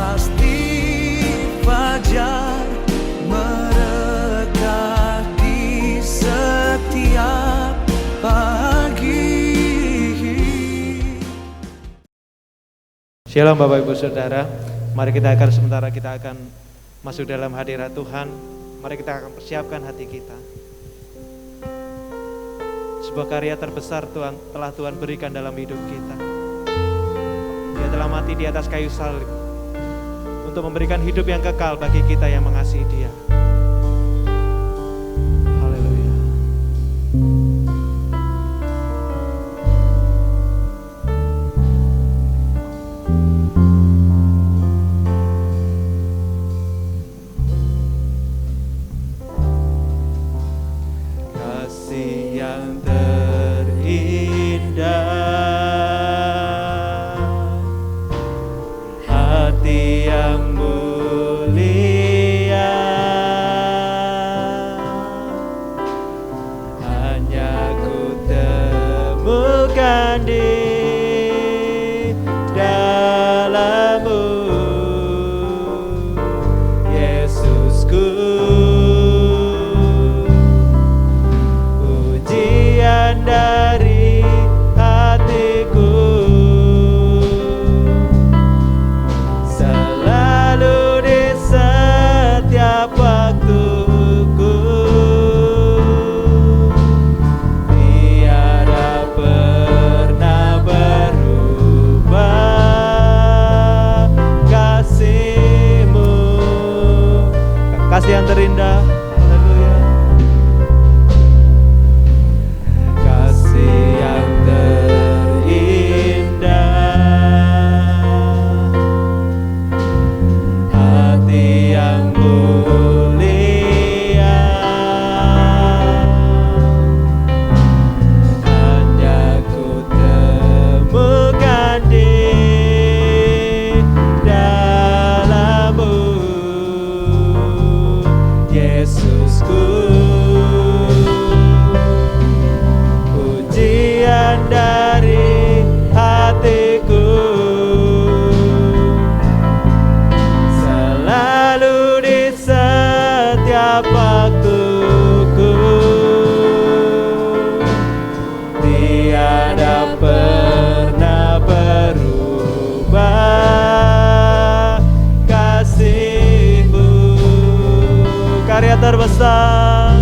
pasti fajar merekah di setiap pagi. Shalom Bapak Ibu Saudara, mari kita akan masuk dalam hadirat Tuhan. Mari kita akan persiapkan hati kita. Sebuah karya terbesar telah Tuhan berikan dalam hidup kita. Dia telah mati di atas kayu salib untuk memberikan hidup yang kekal bagi kita yang mengasihi Dia. Haleluya. Kasih yang terindah, hati yang mulia, hanya ku temukan di dalam-Mu, Yesusku. Pujian dari hatiku, selalu di setiap waktuku, tiada pernah berubah kasih-Mu. Kasih yang terindah, haleluya. Kasih yang terindah, hati yang mulia, hanya ku temukan di dalam-Mu, Yesusku. Pujian dari hatiku, selalu di setiap waktuku, tiada pernah berubah kasih-Mu. Karya terbesar,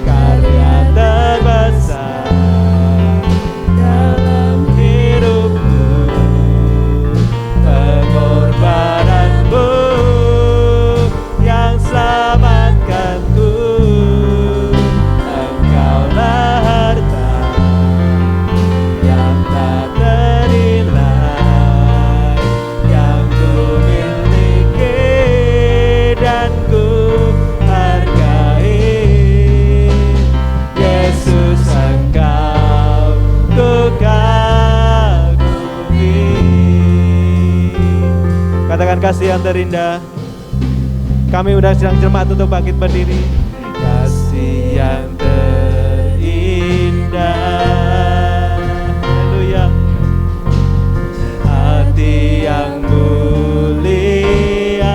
karya terbesar dalam hidupku, pengorbananmu yang selamatkanku. Engkaulah harta yang tak ternilai, yang ku miliki dan ku hargai. Yesus, Engkau ku kagumi. Katakan kasih yang terindah. Kami udah sedang jemaat untuk bangkit berdiri. Kasih yang terindah, haleluya. Hati yang mulia,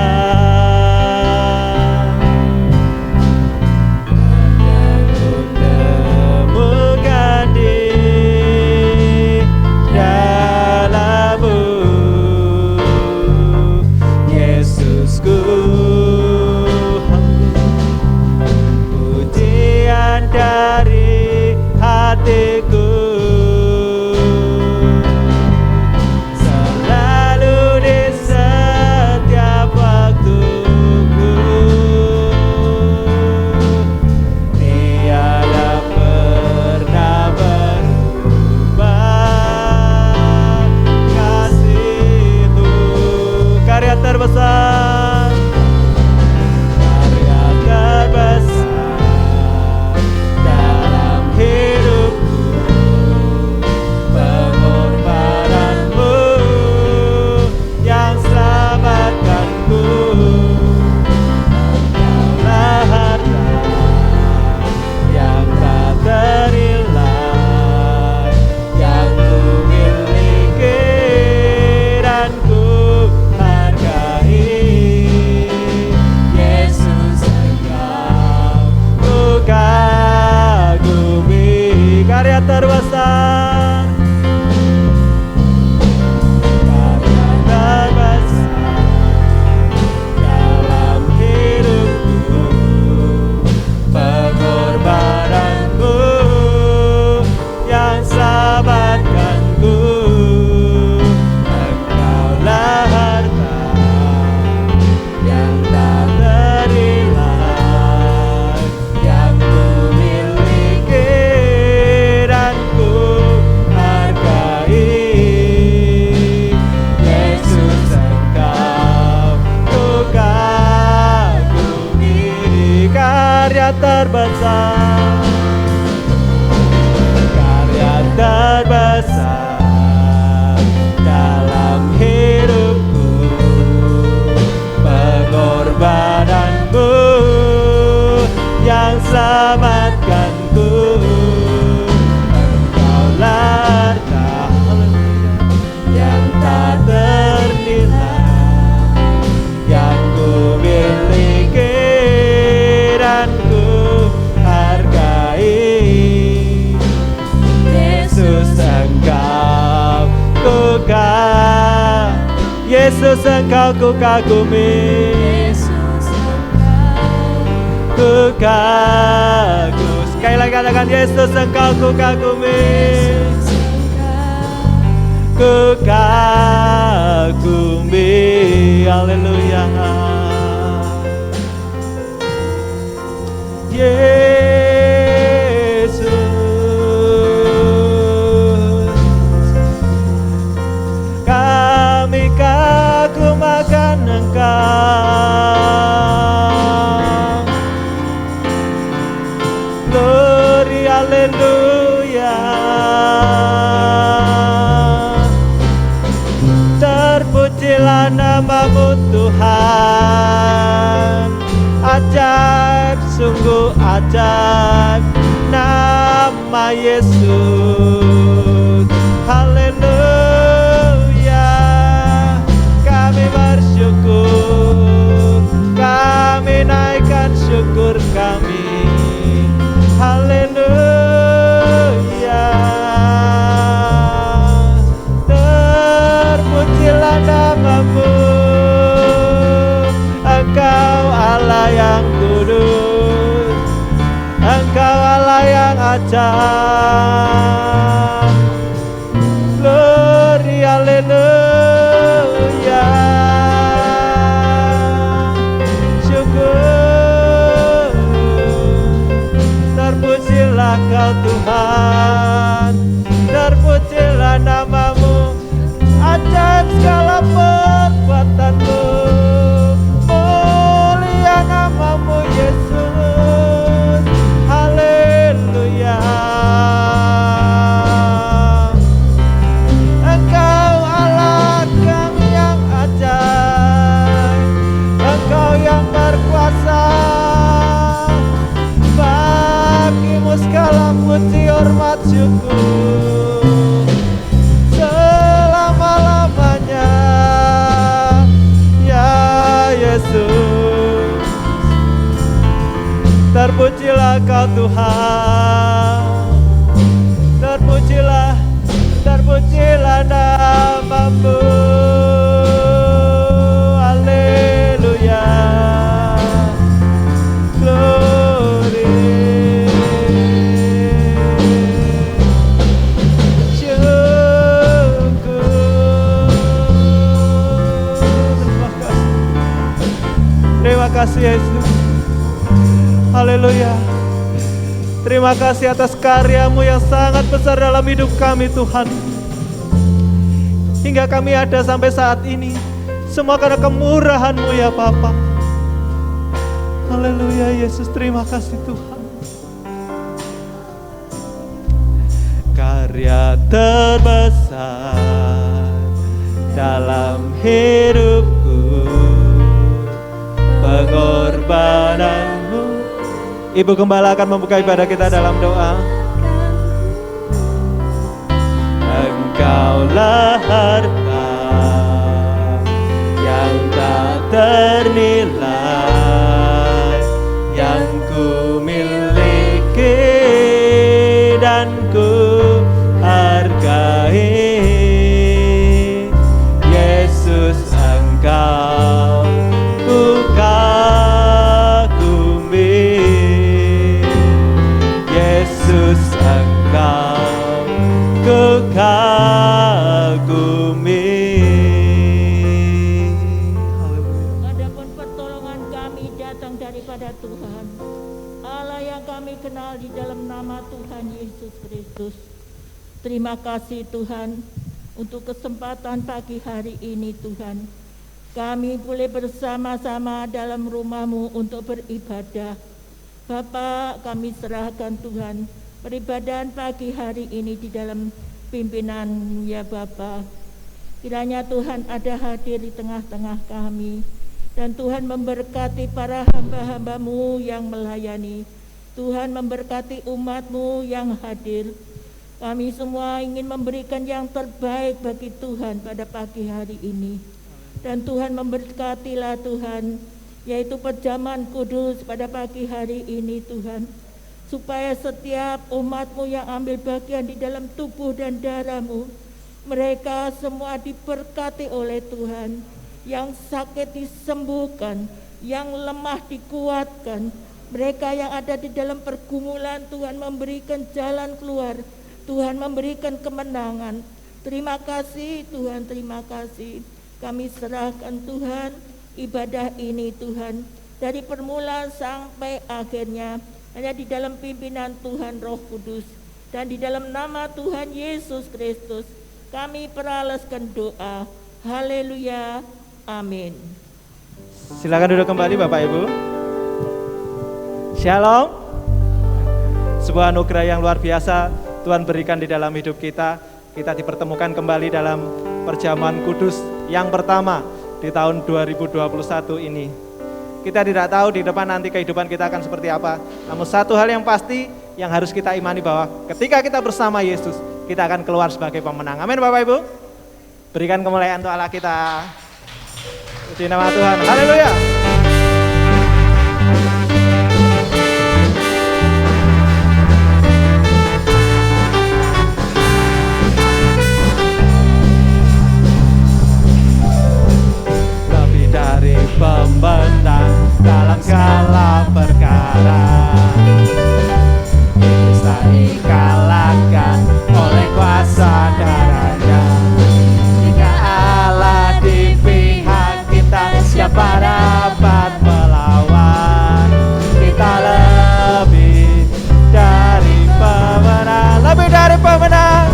hanya ku temukan di dalam-Mu, Yesusku. Pujian dari hatiku, selalu di setiap waktuku, tiada pernah berubah kasih-Mu. Karya terbesar, karya terbesar dalam hidupku, pengorbananmu yang selamatkanku. Engkaulah harta yang tak ternilai, yang ku miliki dan ku hargai. terbesar, karya terbesar dalam hidupku, pengorbananmu yang selamatkanku. Engkaulah harta yang tak ternilai, yang ku miliki dan ku hargai. Yesus Engkau ku Yesus Engkau ku kagumi, ku kagum. Sekali lagi katakan, Yesus Engkau ku kagumi, ku kagumi. Haleluya. Yesus, kami kagum akan Engkau. Glory, haleluya. Terpujilah namamu Tuhan. Ajaib, sungguh ajaib nama Yesus. Haleluya. Kami bersyukur, kami naikkan syukur kami. Haleluya. Terpujilah namamu, Engkau Allah yang kudus, Engkau Allah yang ajaib. Glory, haleluya. Syukur, terpujilah Kau Tuhan, terpujilah namamu, ajaib segala perbuatanmu, mulia namamu Yesus. Haleluya. Engkau Allah kami yang ajaib, Engkau yang berkuasa. Bagimu segala puji, hormat, syukur selama-lamanya, ya Yesus. Terpujilah Kau Tuhan, terpujilah, terpujilah namamu. Haleluya. Glory. Terima kasih Yesus. Haleluya. Terima kasih atas karya-Mu yang sangat besar dalam hidup kami Tuhan. Hingga kami ada sampai saat ini, semua karena kemurahan-Mu ya Bapa. Haleluya Yesus, terima kasih Tuhan. Karya terbesar dalam hidupku, pengorbananmu. Ibu Gembala akan membuka ibadah kita dalam doa. Engkaulah harta yang tak ternilai, yang ku miliki dan ku hargai. Yesus Engkau ku kagumi, Yesus Engkau ku kagumi. Adapun pertolongan kami datang daripada Tuhan, Allah yang kami kenal di dalam nama Tuhan Yesus Kristus. Terima kasih Tuhan untuk kesempatan pagi hari ini Tuhan. Kami boleh bersama-sama dalam rumah-Mu untuk beribadah. Bapak, kami serahkan Tuhan peribadahan pagi hari ini di dalam pimpinan ya Bapak. Kiranya Tuhan ada hadir di tengah-tengah kami, dan Tuhan memberkati para hamba-hamba-Mu yang melayani. Tuhan memberkati umat-Mu yang hadir. Kami semua ingin memberikan yang terbaik bagi Tuhan pada pagi hari ini. Dan Tuhan memberkatilah Tuhan, yaitu perjamuan kudus pada pagi hari ini Tuhan, supaya setiap umat-Mu yang ambil bagian di dalam tubuh dan darah-Mu, mereka semua diberkati oleh Tuhan, yang sakit disembuhkan, yang lemah dikuatkan, mereka yang ada di dalam pergumulan Tuhan memberikan jalan keluar, Tuhan memberikan kemenangan. Terima kasih Tuhan, terima kasih. Kami serahkan Tuhan ibadah ini Tuhan, dari permulaan sampai akhirnya hanya di dalam pimpinan Tuhan Roh Kudus, dan di dalam nama Tuhan Yesus Kristus kami peralaskan doa. Haleluya, amin. Silakan duduk kembali Bapak Ibu. Shalom. Sebuah anugerah yang luar biasa Tuhan berikan di dalam hidup kita. Kita dipertemukan kembali dalam perjamuan kudus yang pertama di tahun 2021 ini. Kita tidak tahu di depan nanti kehidupan kita akan seperti apa. Namun satu hal yang pasti yang harus kita imani, bahwa ketika kita bersama Yesus, kita akan keluar sebagai pemenang. Amin Bapak Ibu. Berikan kemuliaan untuk Allah kita. Puji nama Tuhan. Haleluya. Dari pemenang dalam segala perkara, iblis tak dikalahkan oleh kuasa darahnya. Jika Allah di pihak kita, siapa dapat melawan? Kita lebih dari pemenang, lebih dari pemenang,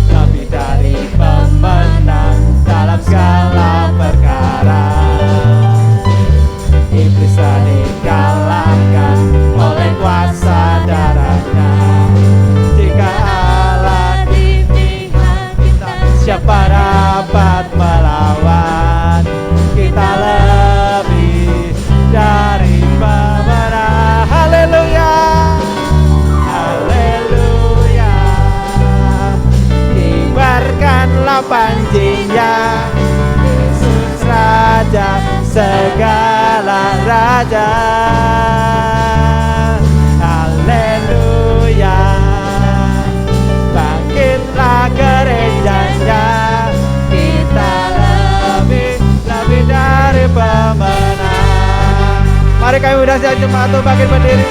lebih dari pemenang dalam segala perkara. Iblis tak dikalahkan oleh kuasa darahnya. Jika Allah di pihak kita, siapa dapat melawan? Kita lebih dari pemenang. Haleluya, haleluya. Kibarkanlah panjinya, Yesus Raja segala raja. Haleluya. Bangkitlah gerejanya, kita lebih dari pemenang. Mari kami udah siap jemaat untuk bangkit berdiri.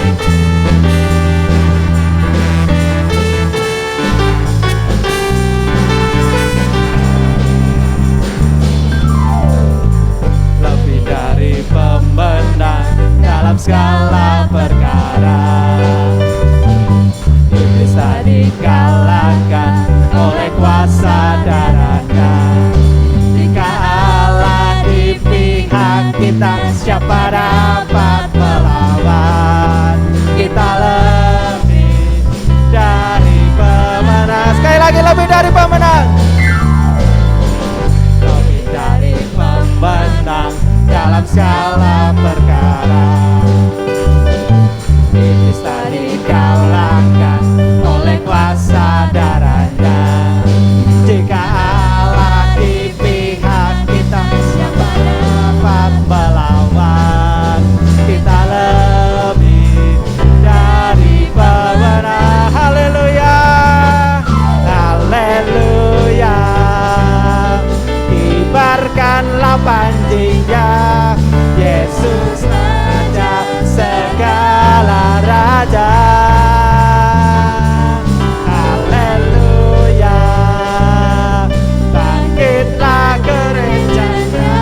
Pemenang dalam segala perkara. Iblis tak dikalahkan oleh kuasa darahnya. Jika Allah di pihak kita, siapa dapat melawan? Kita lebih dari pemenang. Sekali lagi, lebih dari pemenang. Lebih dari pemenang dalam segala perkara. Iblis tak dikalahkan oleh kuasa darahnya. Jika Allah di pihak kita, siapa dapat melawan? Kita lebih dari pemenang. Haleluya, haleluya. Kibarkanlah panjinya, Yesus Raja segala raja. Haleluya. Bangkitlah gerejanya,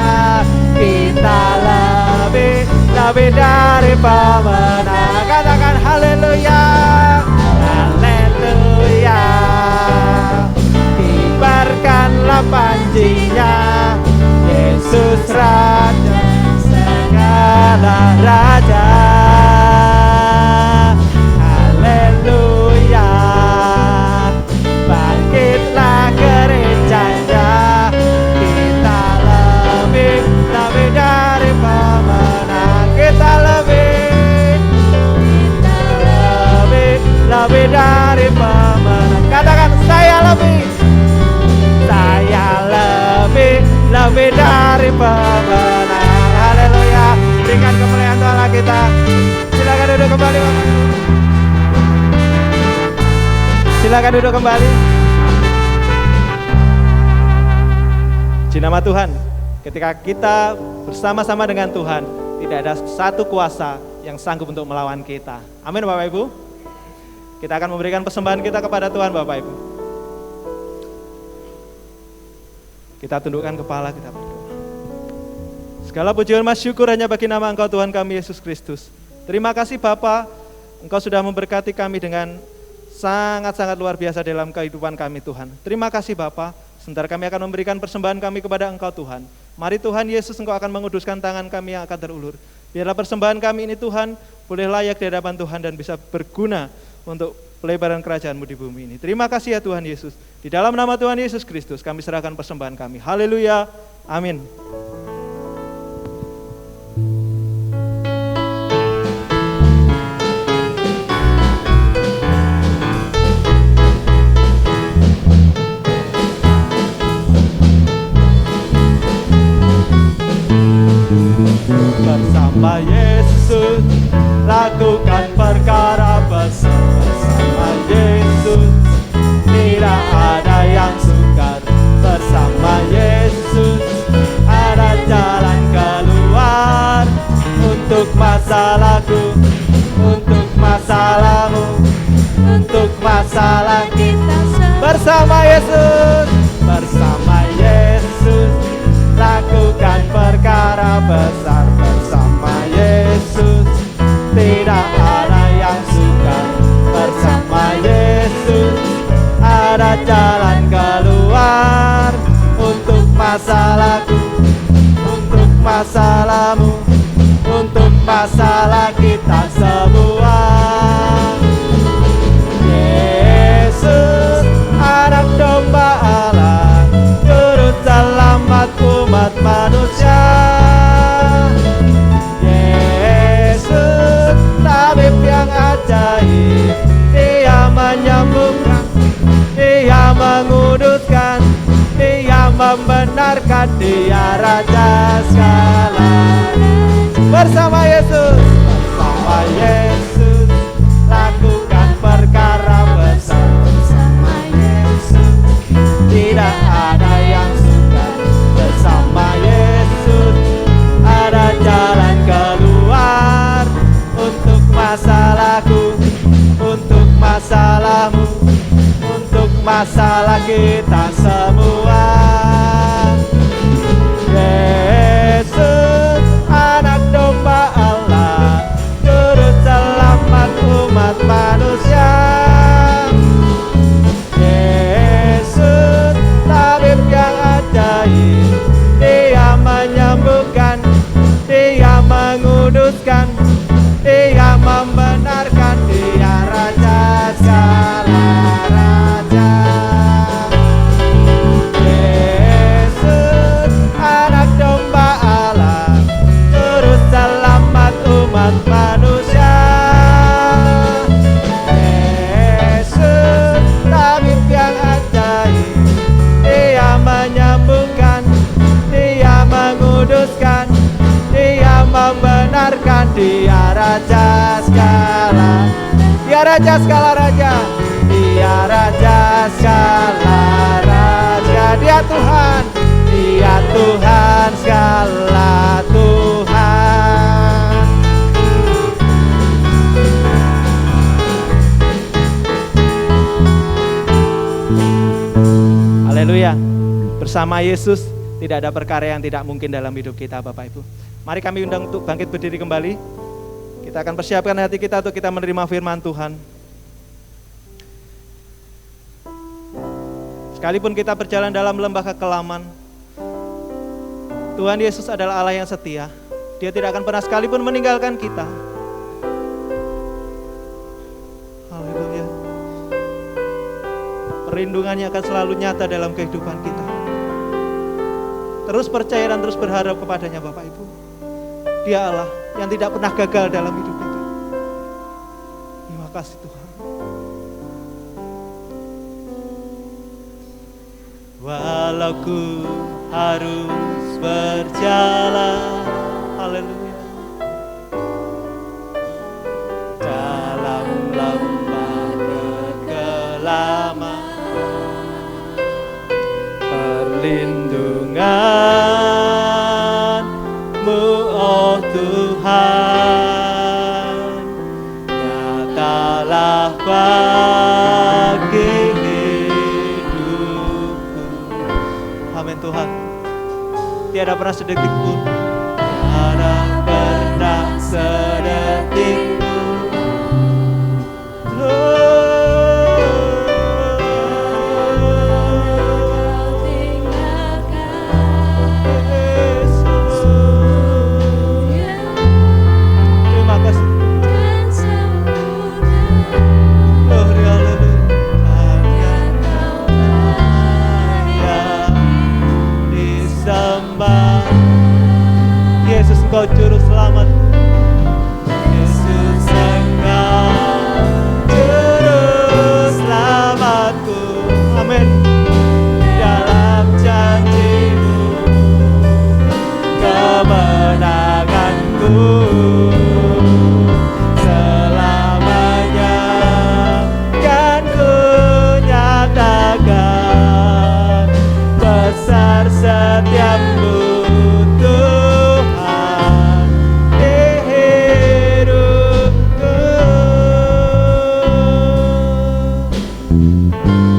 kita lebih dari pemenang. Katakan haleluya, haleluya. Kibarkanlah panjinya, Yesus Raja segala raja. dari pemenang. Haleluya. Berikan kemuliaan Tuhan Allah kita. Silakan duduk kembali Bapak Ibu. Silakan duduk kembali. Di nama Tuhan, ketika kita bersama-sama dengan Tuhan, tidak ada satu kuasa yang sanggup untuk melawan kita. Amin Bapak Ibu. Kita akan memberikan persembahan kita kepada Tuhan Bapak Ibu. Kita tundukkan kepala, kita berdoa. Segala pujian mas syukur hanya bagi nama Engkau Tuhan kami Yesus Kristus. Terima kasih Bapa, Engkau sudah memberkati kami dengan sangat-sangat luar biasa dalam kehidupan kami Tuhan. Terima kasih Bapa. Sebentar kami akan memberikan persembahan kami kepada Engkau Tuhan. Mari Tuhan Yesus, Engkau akan menguduskan tangan kami yang akan terulur. Biarlah persembahan kami ini Tuhan boleh layak di hadapan Tuhan dan bisa berguna untuk pelebaran kerajaan-Mu di bumi ini. Terima kasih ya Tuhan Yesus. Di dalam nama Tuhan Yesus Kristus kami serahkan persembahan kami. Haleluya. Amin. Bersama Yesus lakukan perkara besar. Bersama Yesus tidak ada yang sukar. Bersama Yesus ada jalan keluar. Untuk masalahku, untuk masalahmu, untuk masalah kita. Bersama Yesus, bersama Yesus lakukan perkara besar. Bersama Yesus tidak ada yang sukar. Bersama Yesus ada jalan keluar. Untuk masalahku, untuk masalahmu, untuk masalah kita semua. Yesus anak domba Allah, juru selamat umat manusia. Yesus tabib yang ajaib, Dia menyembuhkan, Dia menguduskan, Dia membenarkan, Dia Raja segala. Bersama Yesus, bersama Yesus lakukan perkara besar. Bersama Yesus tidak ada yang sukar. Bersama Yesus ada jalan keluar. Untuk masalahku, untuk masalahmu, untuk masalah kita semua. Yesus anak domba Allah, juru selamat umat manusia. Yesus tabib yang ajaib, Dia menyembuhkan, Dia menguduskan, Dia membenarkan, Dia Raja segala raja. Yesus anak domba Allah, juru selamat umat manusia. Yesus tabib yang ajaib, Dia menyembuhkan, Dia menguduskan, Dia membenarkan, Dia Raja segala. Dia Raja segala raja, Dia Raja segala raja. Dia Tuhan, Dia Tuhan segala Tuhan. Haleluya. Bersama Yesus tidak ada perkara yang tidak mungkin dalam hidup kita Bapak Ibu. Mari kami undang untuk bangkit berdiri kembali. Kita akan persiapkan hati kita untuk kita menerima firman Tuhan. Sekalipun kita berjalan dalam lembah kekelaman, Tuhan Yesus adalah Allah yang setia. Dia tidak akan pernah sekalipun meninggalkan kita. Haleluya. Perlindungannya akan selalu nyata dalam kehidupan kita. Terus percaya dan terus berharap kepadanya Bapak Ibu. Dia Allah yang tidak pernah gagal dalam hidup kita. Terima kasih Tuhan. Walau ku harus berjalan, haleluya, dalam lembah kekelaman, perlindungan-Mu oh Tuhan, nyatalah bagi hidupku. Amin Tuhan. Tiada pernah sedetik pun, tiada pernah sedetik pun, terima kasih. Glory, haleluya. Hanya Kau layak disembah. Yesus, Engkau juru selamat. Yesus, Engkau juru selamatku. Amin. Dalam janji-Mu kemenanganku selamanya kan ku nyatakan, besar setiap-Mu Tuhan di hidupku.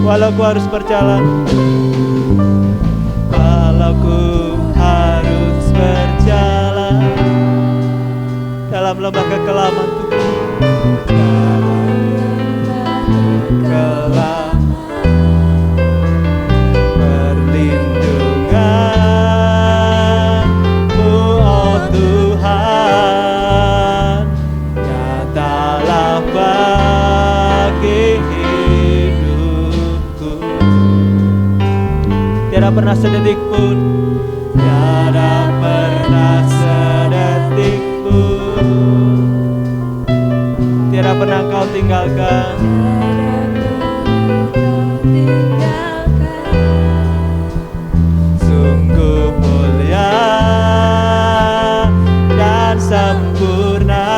Walau ku harus berjalan, walau ku harus berjalan dalam lembah kekelaman Tuhan, kekelaman, perlindungan-Mu oh Tuhan, nyatalah bagi hidupku. Tiada pernah sedetik pun, tiada pernah sedetik pun, tiada pernah Kau tinggalkan. Sungguh mulia dan sempurna,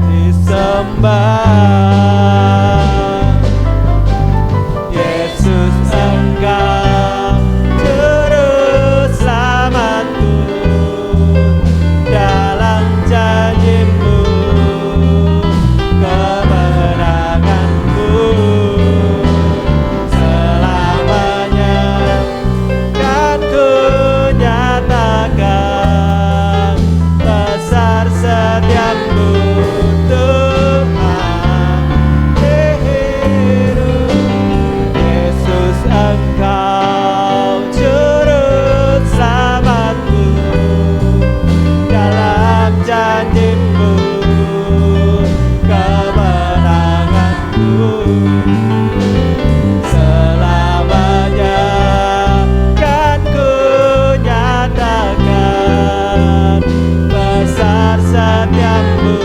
disembah. Yesus, Engkau juru selamatku, dalam janji-Mu kemenanganku selamanya kan ku nyatakan, besar setiap-Mu Tuhan di hidup. Yesus, Engkau juru selamatku, dalam janji-Mu kemenanganku selamanya kan ku nyatakan, besar setiap-Mu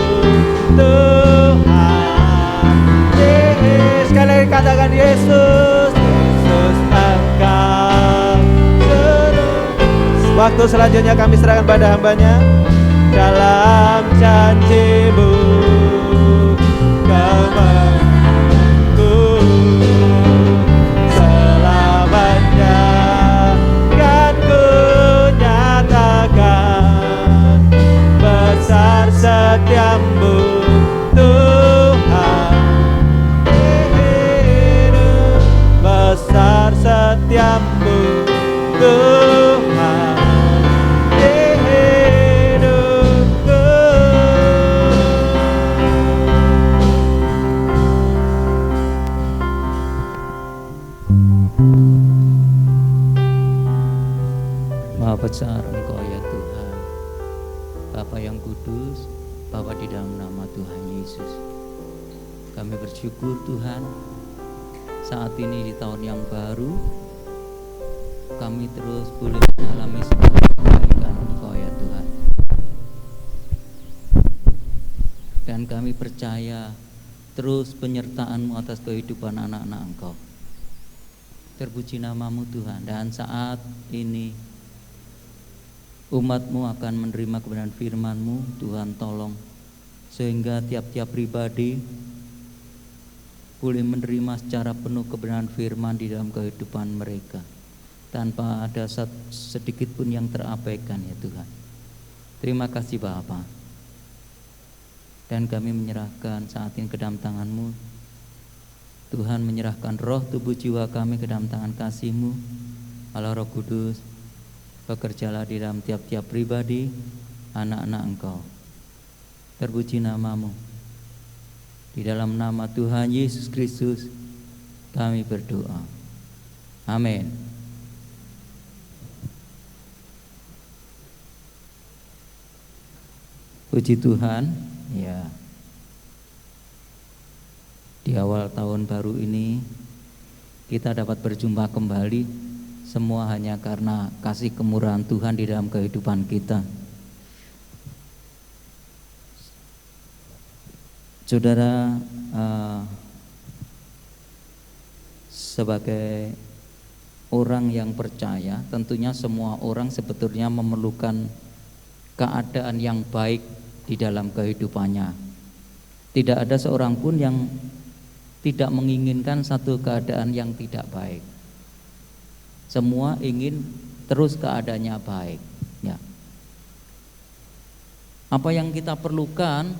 Tuhan. Sekali lagi katakan Yesus, Yesus Engkau juru. Waktu selanjutnya kami serahkan pada hamba-Nya. Dalam janji-Mu kemenanganku selamanya kan ku nyatakan, besar setiap-Mu Tuhan di hidup, besar setiap-Mu Tuhan di hidupku. Maha besar Engkau ya Tuhan, Bapa yang kudus, Bapa di dalam nama Tuhan Yesus. Kami bersyukur Tuhan, saat ini di tahun yang baru, kami terus boleh mengalami segala kebaikan Engkau ya Tuhan. Dan kami percaya terus penyertaan-Mu atas kehidupan anak-anak Engkau. Terpuji namamu Tuhan. Dan saat ini umat-Mu akan menerima kebenaran firman-Mu. Tuhan tolong sehingga tiap-tiap pribadi boleh menerima secara penuh kebenaran firman di dalam kehidupan mereka, tanpa ada sedikit pun yang terabaikan ya Tuhan. Terima kasih Bapa. Dan kami menyerahkan saat ini ke dalam tangan-Mu. Tuhan, menyerahkan roh, tubuh, jiwa kami ke dalam tangan kasih-Mu. Allah Roh Kudus, bekerjalah di dalam tiap-tiap pribadi anak-anak Engkau. Terpuji namamu. Di dalam nama Tuhan Yesus Kristus kami berdoa. Amin. Puji Tuhan, ya. Di awal tahun baru ini kita dapat berjumpa kembali, semua hanya karena kasih kemurahan Tuhan di dalam kehidupan kita. Saudara, sebagai orang yang percaya, tentunya semua orang sebetulnya memerlukan keadaan yang baik di dalam kehidupannya. Tidak ada seorang pun yang tidak menginginkan satu keadaan yang tidak baik. Semua ingin terus keadaannya baik, ya. Apa yang kita perlukan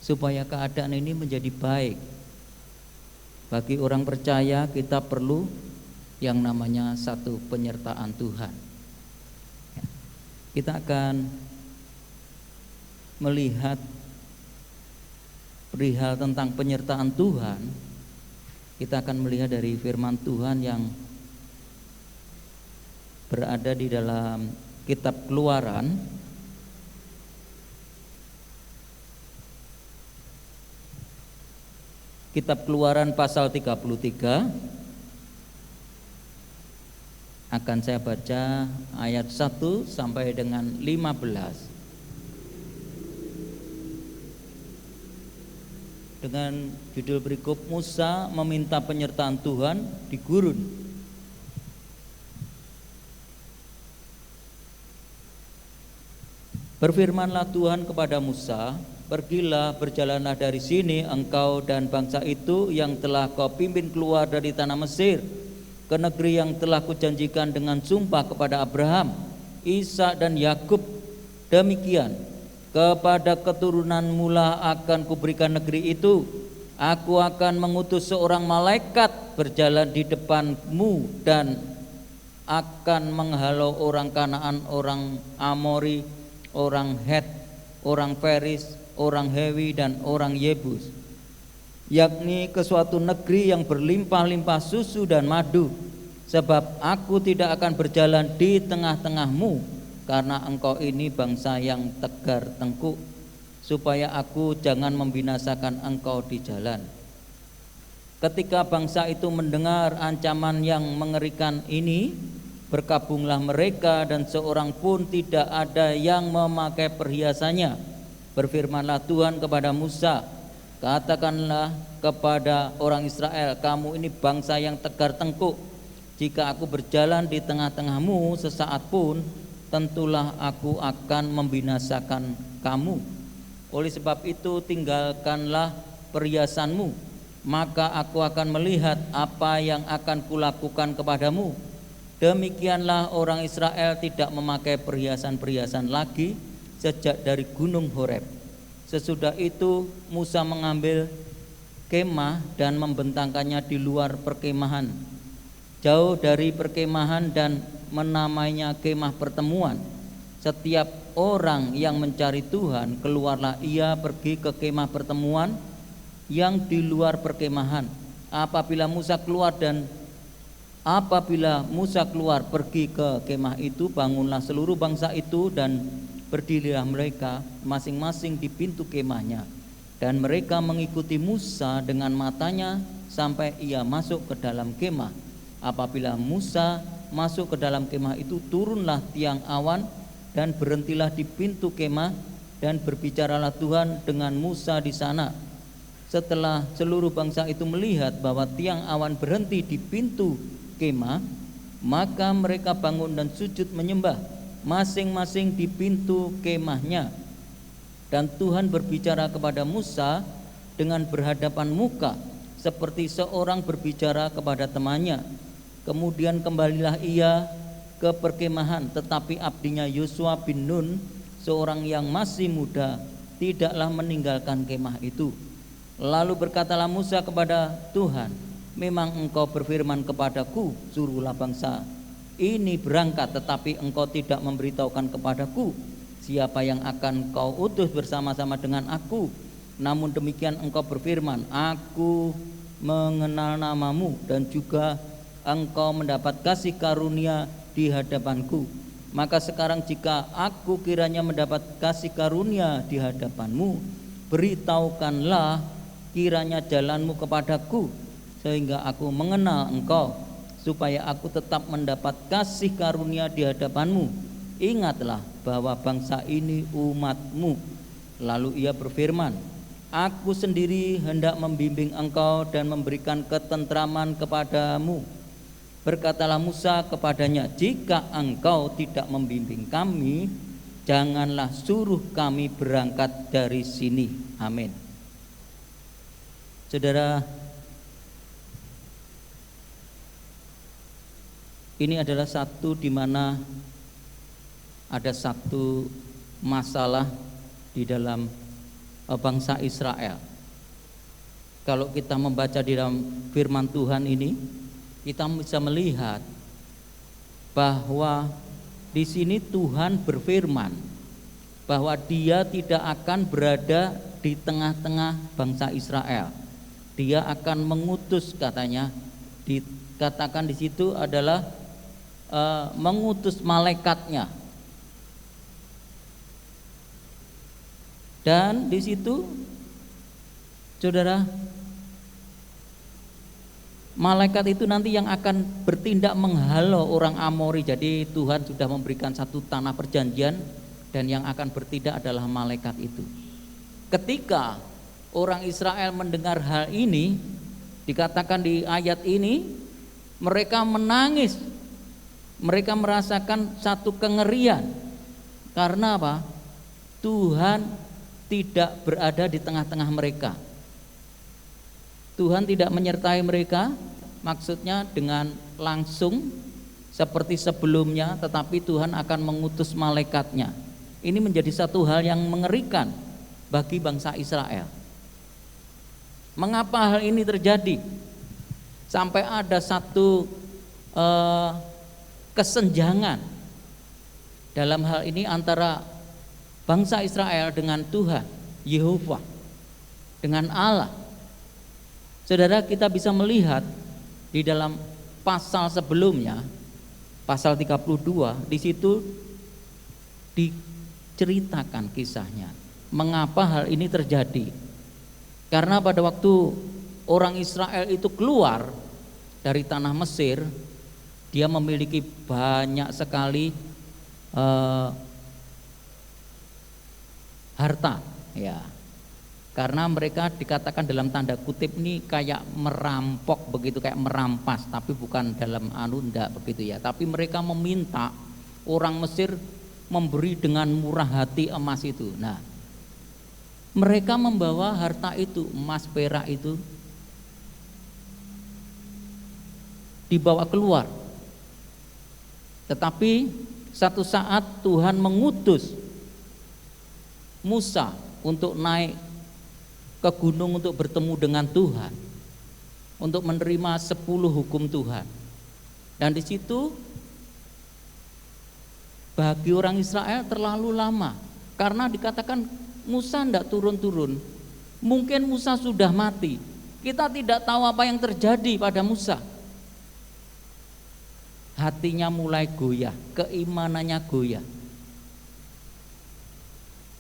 supaya keadaan ini menjadi baik? Bagi orang percaya, kita perlu yang namanya satu penyertaan Tuhan. Ya. Kita akan melihat perihal tentang penyertaan Tuhan. Kita akan melihat dari firman Tuhan yang berada di dalam kitab Keluaran pasal 33. Akan saya baca ayat 1 sampai dengan 15. Dengan judul berikut, Musa meminta penyertaan Tuhan di gurun. Berfirmanlah Tuhan kepada Musa, pergilah, berjalanlah dari sini engkau dan bangsa itu yang telah kau pimpin keluar dari tanah Mesir, ke negeri yang telah kujanjikan dengan sumpah kepada Abraham, Ishak dan Yakub. Demikian, kepada keturunanmu lah akan kuberikan negeri itu. Aku akan mengutus seorang malaikat berjalan di depanmu dan akan menghalau orang Kanaan, orang Amori, orang Het, orang Feris, orang Hewi dan orang Yebus, yakni ke suatu negeri yang berlimpah-limpah susu dan madu. Sebab aku tidak akan berjalan di tengah-tengahmu, karena engkau ini bangsa yang tegar tengkuk, supaya aku jangan membinasakan engkau di jalan. Ketika bangsa itu mendengar ancaman yang mengerikan ini, berkabunglah mereka dan seorang pun tidak ada yang memakai perhiasannya. Berfirmanlah Tuhan kepada Musa, katakanlah kepada orang Israel, kamu ini bangsa yang tegar tengkuk. Jika aku berjalan di tengah-tengahmu sesaat pun, tentulah aku akan membinasakan kamu. Oleh sebab itu tinggalkanlah perhiasanmu, maka aku akan melihat apa yang akan kulakukan kepadamu. Demikianlah orang Israel tidak memakai perhiasan-perhiasan lagi sejak dari gunung Horeb. Sesudah itu Musa mengambil kemah dan membentangkannya di luar perkemahan, jauh dari perkemahan, dan menamainya kemah pertemuan. Setiap orang yang mencari Tuhan, keluarlah ia pergi ke kemah pertemuan yang di luar perkemahan. Apabila Musa keluar pergi ke kemah itu, bangunlah seluruh bangsa itu dan berdirilah mereka masing-masing di pintu kemahnya. Dan mereka mengikuti Musa dengan matanya sampai ia masuk ke dalam kemah. Apabila Musa masuk ke dalam kemah itu, turunlah tiang awan dan berhentilah di pintu kemah, dan berbicaralah Tuhan dengan Musa di sana. Setelah seluruh bangsa itu melihat bahwa tiang awan berhenti di pintu kemah, maka mereka bangun dan sujud menyembah masing-masing di pintu kemahnya. Dan Tuhan berbicara kepada Musa dengan berhadapan muka, seperti seorang berbicara kepada temannya. Kemudian kembalilah ia ke perkemahan, tetapi abdinya Yosua bin Nun, seorang yang masih muda, tidaklah meninggalkan kemah itu. Lalu berkatalah Musa kepada Tuhan, memang engkau berfirman kepadaku, suruhlah bangsa ini berangkat, tetapi engkau tidak memberitahukan kepadaku siapa yang akan kau utus bersama-sama dengan aku. Namun demikian engkau berfirman, aku mengenal namamu dan juga engkau mendapat kasih karunia di hadapanku. Maka sekarang jika aku kiranya mendapat kasih karunia di hadapanmu, beritahukanlah kiranya jalanmu kepadaku, sehingga aku mengenal engkau, supaya aku tetap mendapat kasih karunia di hadapanmu. Ingatlah bahwa bangsa ini umatmu. Lalu ia berfirman, aku sendiri hendak membimbing engkau dan memberikan ketentraman kepadamu. Berkatalah Musa kepadanya, jika engkau tidak membimbing kami, janganlah suruh kami berangkat dari sini. Amin. Saudara, ini adalah satu di mana ada satu masalah di dalam bangsa Israel. Kalau kita membaca di dalam firman Tuhan ini, kita bisa melihat bahwa di sini Tuhan berfirman bahwa Dia tidak akan berada di tengah-tengah bangsa Israel. Dia akan mengutus, katanya, dikatakan di situ adalah mengutus malaikatnya. Dan di situ, saudara, malaikat itu nanti yang akan bertindak menghalau orang Amori. Jadi Tuhan sudah memberikan satu tanah perjanjian, dan yang akan bertindak adalah malaikat itu. Ketika orang Israel mendengar hal ini, dikatakan di ayat ini, mereka menangis. Mereka merasakan satu kengerian. Karena apa? Tuhan tidak berada di tengah-tengah mereka. Tuhan tidak menyertai mereka, maksudnya dengan langsung seperti sebelumnya, tetapi Tuhan akan mengutus malaikatnya. Ini menjadi satu hal yang mengerikan bagi bangsa Israel. Mengapa hal ini terjadi? Sampai ada satu kesenjangan dalam hal ini antara bangsa Israel dengan Tuhan, Yehova, dengan Allah. Saudara, kita bisa melihat di dalam pasal sebelumnya, pasal 32, di situ diceritakan kisahnya. Mengapa hal ini terjadi? Karena pada waktu orang Israel itu keluar dari tanah Mesir, dia memiliki banyak sekali harta, ya. Karena mereka dikatakan dalam tanda kutip ini kayak merampok begitu, kayak merampas, tapi bukan dalam ndak begitu ya. Tapi mereka meminta orang Mesir memberi dengan murah hati emas itu. Nah, mereka membawa harta itu, emas perak itu, dibawa keluar. Tetapi satu saat Tuhan mengutus Musa untuk naik ke gunung untuk bertemu dengan Tuhan, untuk menerima 10 hukum Tuhan. Dan di situ bagi orang Israel terlalu lama, karena dikatakan Musa tidak turun-turun. Mungkin Musa sudah mati. Kita tidak tahu apa yang terjadi pada Musa. Hatinya mulai goyah, keimanannya goyah.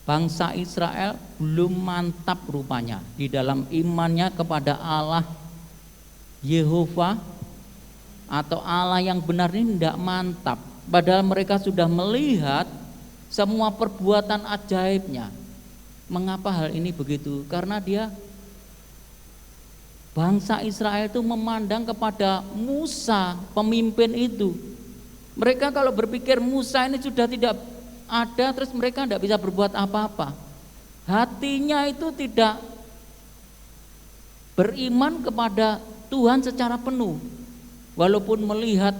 Bangsa Israel belum mantap rupanya di dalam imannya kepada Allah Yehova, atau Allah yang benar ini tidak mantap. Padahal mereka sudah melihat semua perbuatan ajaibnya. Mengapa hal ini begitu? Karena dia bangsa Israel itu memandang kepada Musa, pemimpin itu. Mereka kalau berpikir Musa ini sudah tidak ada, terus mereka tidak bisa berbuat apa-apa. Hatinya itu tidak beriman kepada Tuhan secara penuh, walaupun melihat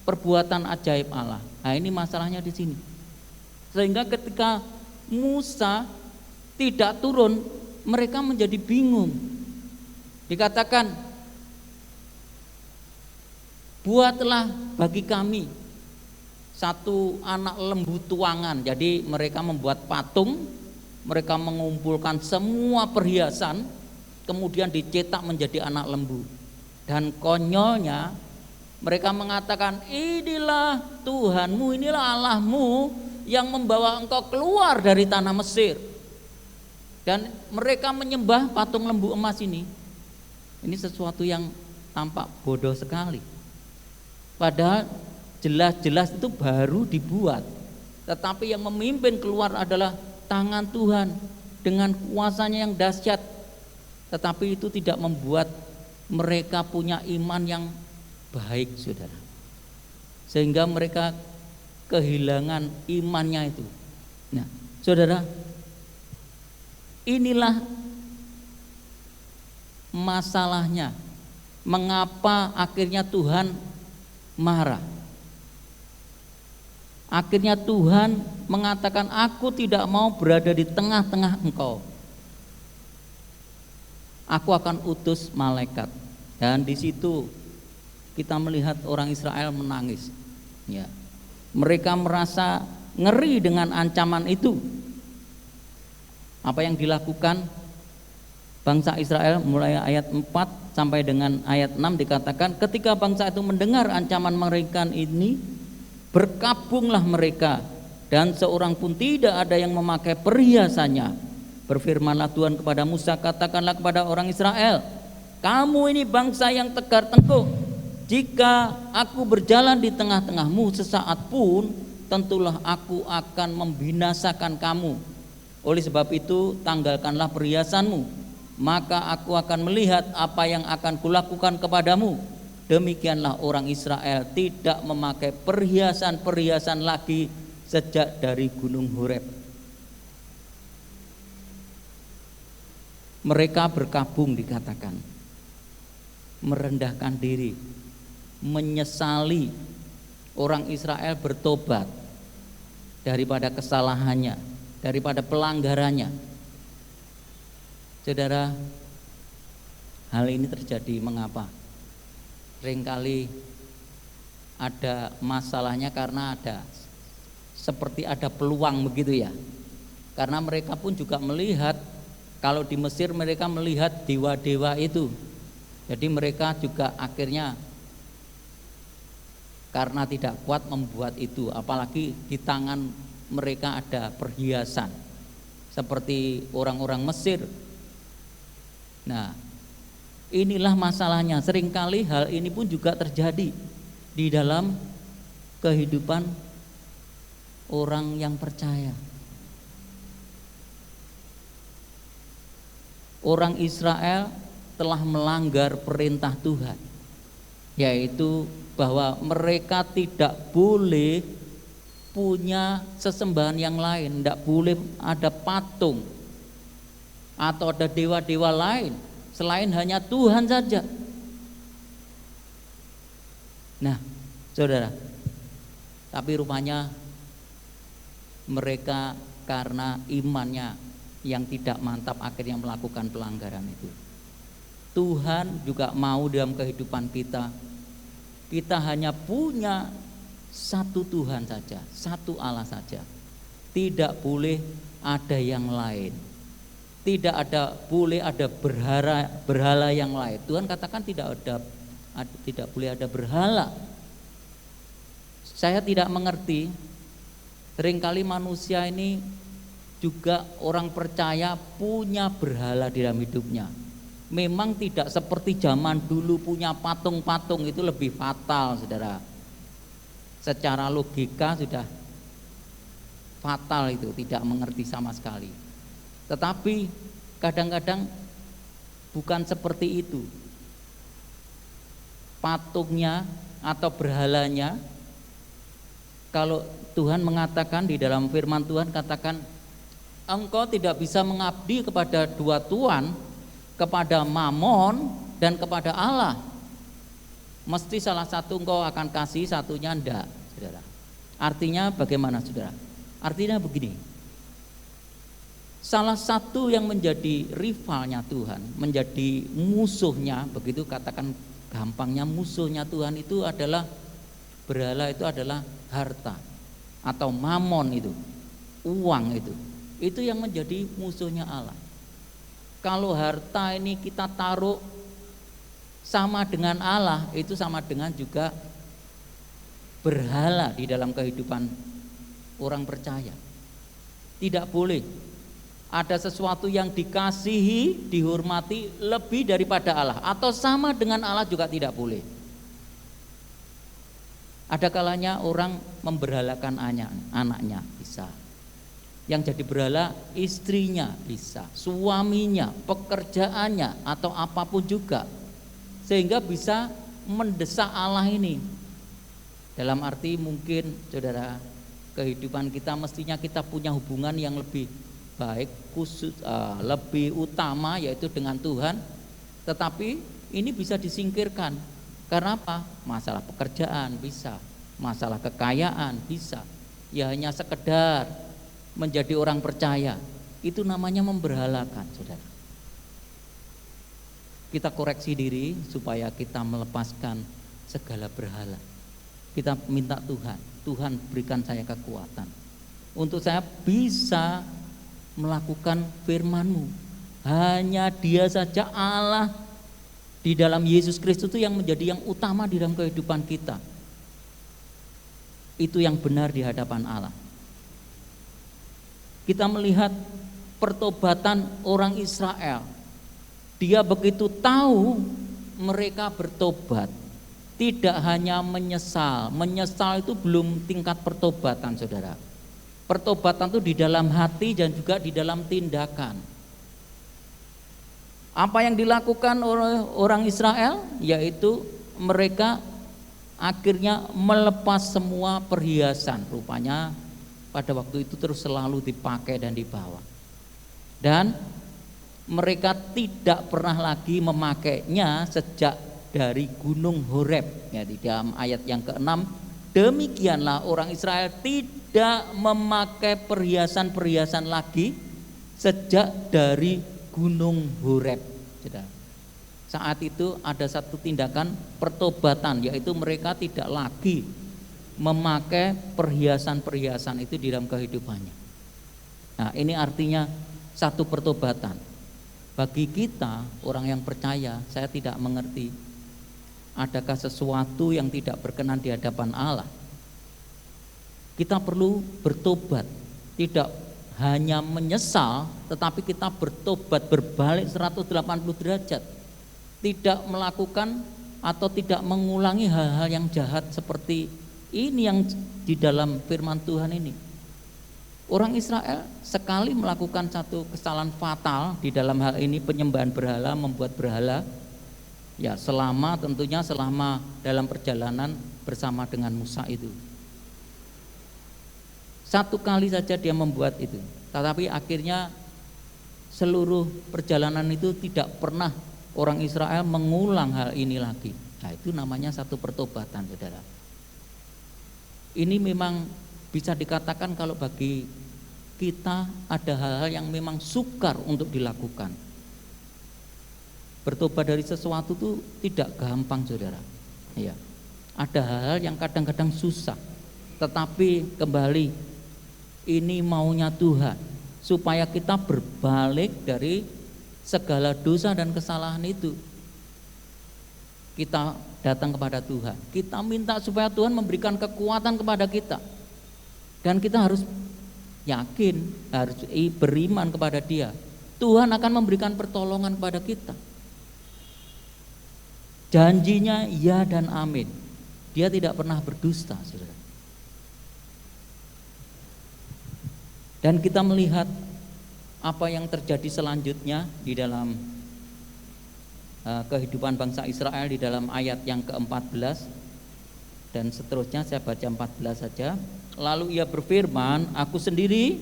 perbuatan ajaib Allah. Nah, ini masalahnya di sini. Sehingga ketika Musa tidak turun, mereka menjadi bingung. Dikatakan, buatlah bagi kami satu anak lembu tuangan. Jadi mereka membuat patung, mereka mengumpulkan semua perhiasan, kemudian dicetak menjadi anak lembu. Dan konyolnya mereka mengatakan, inilah Tuhanmu, inilah Allahmu yang membawa engkau keluar dari tanah Mesir. Dan mereka menyembah patung lembu emas ini. Ini sesuatu yang tampak bodoh sekali. Padahal jelas-jelas itu baru dibuat. Tetapi yang memimpin keluar adalah tangan Tuhan dengan kuasanya yang dahsyat. Tetapi itu tidak membuat mereka punya iman yang baik, saudara. Sehingga mereka kehilangan imannya itu. Nah, saudara, inilah masalahnya. Mengapa akhirnya Tuhan marah? Akhirnya Tuhan mengatakan, aku tidak mau berada di tengah-tengah engkau. Aku akan utus malaikat. Dan di situ kita melihat orang Israel menangis. Ya. Mereka merasa ngeri dengan ancaman itu. Apa yang dilakukan bangsa Israel mulai ayat 4 sampai dengan ayat 6 dikatakan, ketika bangsa itu mendengar ancaman mereka ini, berkabunglah mereka, dan seorang pun tidak ada yang memakai perhiasannya. Berfirmanlah Tuhan kepada Musa, katakanlah kepada orang Israel, kamu ini bangsa yang tegar tengkuk. Jika aku berjalan di tengah-tengahmu sesaat pun, tentulah aku akan membinasakan kamu. Oleh sebab itu tanggalkanlah perhiasanmu, maka aku akan melihat apa yang akan kulakukan kepadamu. Demikianlah orang Israel tidak memakai perhiasan-perhiasan lagi sejak dari gunung Horeb. Mereka berkabung, dikatakan, merendahkan diri, menyesali. Orang Israel bertobat daripada kesalahannya, daripada pelanggarannya. Saudara, hal ini terjadi mengapa? Seringkali ada masalahnya karena ada seperti ada peluang begitu ya. Karena mereka pun juga melihat, kalau di Mesir mereka melihat dewa-dewa itu. Jadi mereka juga akhirnya karena tidak kuat membuat itu. Apalagi di tangan mereka ada perhiasan seperti orang-orang Mesir. Nah, inilah masalahnya. Seringkali hal ini pun juga terjadi di dalam kehidupan orang yang percaya. Orang Israel telah melanggar perintah Tuhan, yaitu bahwa mereka tidak boleh punya sesembahan yang lain, tidak boleh ada patung atau ada dewa-dewa lain selain hanya Tuhan saja. Nah, saudara, tapi rupanya mereka karena imannya yang tidak mantap akhirnya melakukan pelanggaran itu. Tuhan juga mau dalam kehidupan kita, kita hanya punya satu Tuhan saja, satu Allah saja. Tidak boleh ada yang lain. Tidak boleh ada berhala yang lain. Tuhan katakan tidak boleh ada berhala. Saya tidak mengerti, seringkali manusia ini juga orang percaya punya berhala di dalam hidupnya. Memang tidak seperti zaman dulu punya patung-patung, itu lebih fatal, saudara. Secara logika sudah fatal itu, tidak mengerti sama sekali. Tetapi kadang-kadang bukan seperti itu. patungnya atau berhalanya. Kalau Tuhan mengatakan di dalam firman Tuhan, katakan engkau tidak bisa mengabdi kepada dua tuan, kepada Mamon dan kepada Allah. Mesti salah satu engkau akan kasih, satunya enggak, saudara. Artinya bagaimana, saudara? Artinya begini, salah satu yang menjadi rivalnya Tuhan, menjadi musuhnya, begitu katakan gampangnya, musuhnya Tuhan itu adalah berhala, itu adalah harta atau mamon, itu uang, itu yang menjadi musuhnya Allah. Kalau harta ini kita taruh sama dengan Allah, itu sama dengan juga berhala di dalam kehidupan orang percaya. Tidak boleh ada sesuatu yang dikasihi, dihormati lebih daripada Allah, atau sama dengan Allah juga tidak boleh. Ada kalanya orang memberhalakan anaknya, bisa. Yang jadi berhala istrinya, bisa, suaminya, pekerjaannya, atau apapun juga, sehingga bisa mendesak Allah ini. Dalam arti mungkin, saudara, kehidupan kita mestinya kita punya hubungan yang lebih baik, khusus lebih utama, yaitu dengan Tuhan. Tetapi ini bisa disingkirkan. Karena apa? Masalah pekerjaan bisa, masalah kekayaan bisa. Ya hanya sekedar menjadi orang percaya, itu namanya memberhalakan, saudara. Kita koreksi diri supaya kita melepaskan segala berhala. Kita minta Tuhan berikan saya kekuatan untuk saya bisa melakukan firman-Mu. Hanya Dia saja, Allah di dalam Yesus Kristus itu yang menjadi yang utama di dalam kehidupan kita. Itu yang benar di hadapan Allah. Kita melihat pertobatan orang Israel. Dia begitu tahu mereka bertobat, tidak hanya menyesal. Menyesal itu belum tingkat pertobatan, saudara. Pertobatan itu di dalam hati dan juga di dalam tindakan. Apa yang dilakukan oleh orang Israel, yaitu mereka akhirnya melepas semua perhiasan. Rupanya pada waktu itu terus selalu dipakai dan dibawa. Dan mereka tidak pernah lagi memakainya sejak dari Gunung Horeb. Ya, di dalam ayat yang ke-6, demikianlah orang Israel tidak memakai perhiasan-perhiasan lagi sejak dari Gunung Horeb. Saat itu ada satu tindakan pertobatan, yaitu mereka tidak lagi memakai perhiasan-perhiasan itu di dalam kehidupannya. Nah, ini artinya satu pertobatan. Bagi kita orang yang percaya, saya tidak mengerti adakah sesuatu yang tidak berkenan di hadapan Allah. Kita perlu bertobat, tidak hanya menyesal, tetapi kita bertobat berbalik 180 derajat. Tidak melakukan atau tidak mengulangi hal-hal yang jahat seperti ini yang di dalam firman Tuhan ini. Orang Israel sekali melakukan satu kesalahan fatal di dalam hal ini, penyembahan berhala, membuat berhala. Ya, tentunya selama dalam perjalanan bersama dengan Musa itu. Satu kali saja dia membuat itu, tetapi akhirnya seluruh perjalanan itu tidak pernah orang Israel mengulang hal ini lagi. Nah, itu namanya satu pertobatan, saudara. Ini memang bisa dikatakan kalau bagi kita ada hal-hal yang memang sukar untuk dilakukan. Bertobat dari sesuatu itu tidak gampang, saudara. Ya, ada hal-hal yang kadang-kadang susah. Tetapi kembali, ini maunya Tuhan supaya kita berbalik dari segala dosa dan kesalahan itu. Kita datang kepada Tuhan, kita minta supaya Tuhan memberikan kekuatan kepada kita, dan kita harus yakin, harus beriman kepada Dia. Tuhan akan memberikan pertolongan kepada kita. Janjinya ya dan amin. Dia tidak pernah berdusta, saudara. Dan kita melihat apa yang terjadi selanjutnya di dalam kehidupan bangsa Israel di dalam ayat yang ke-14 dan seterusnya. Saya baca 14 saja. Lalu ia berfirman, aku sendiri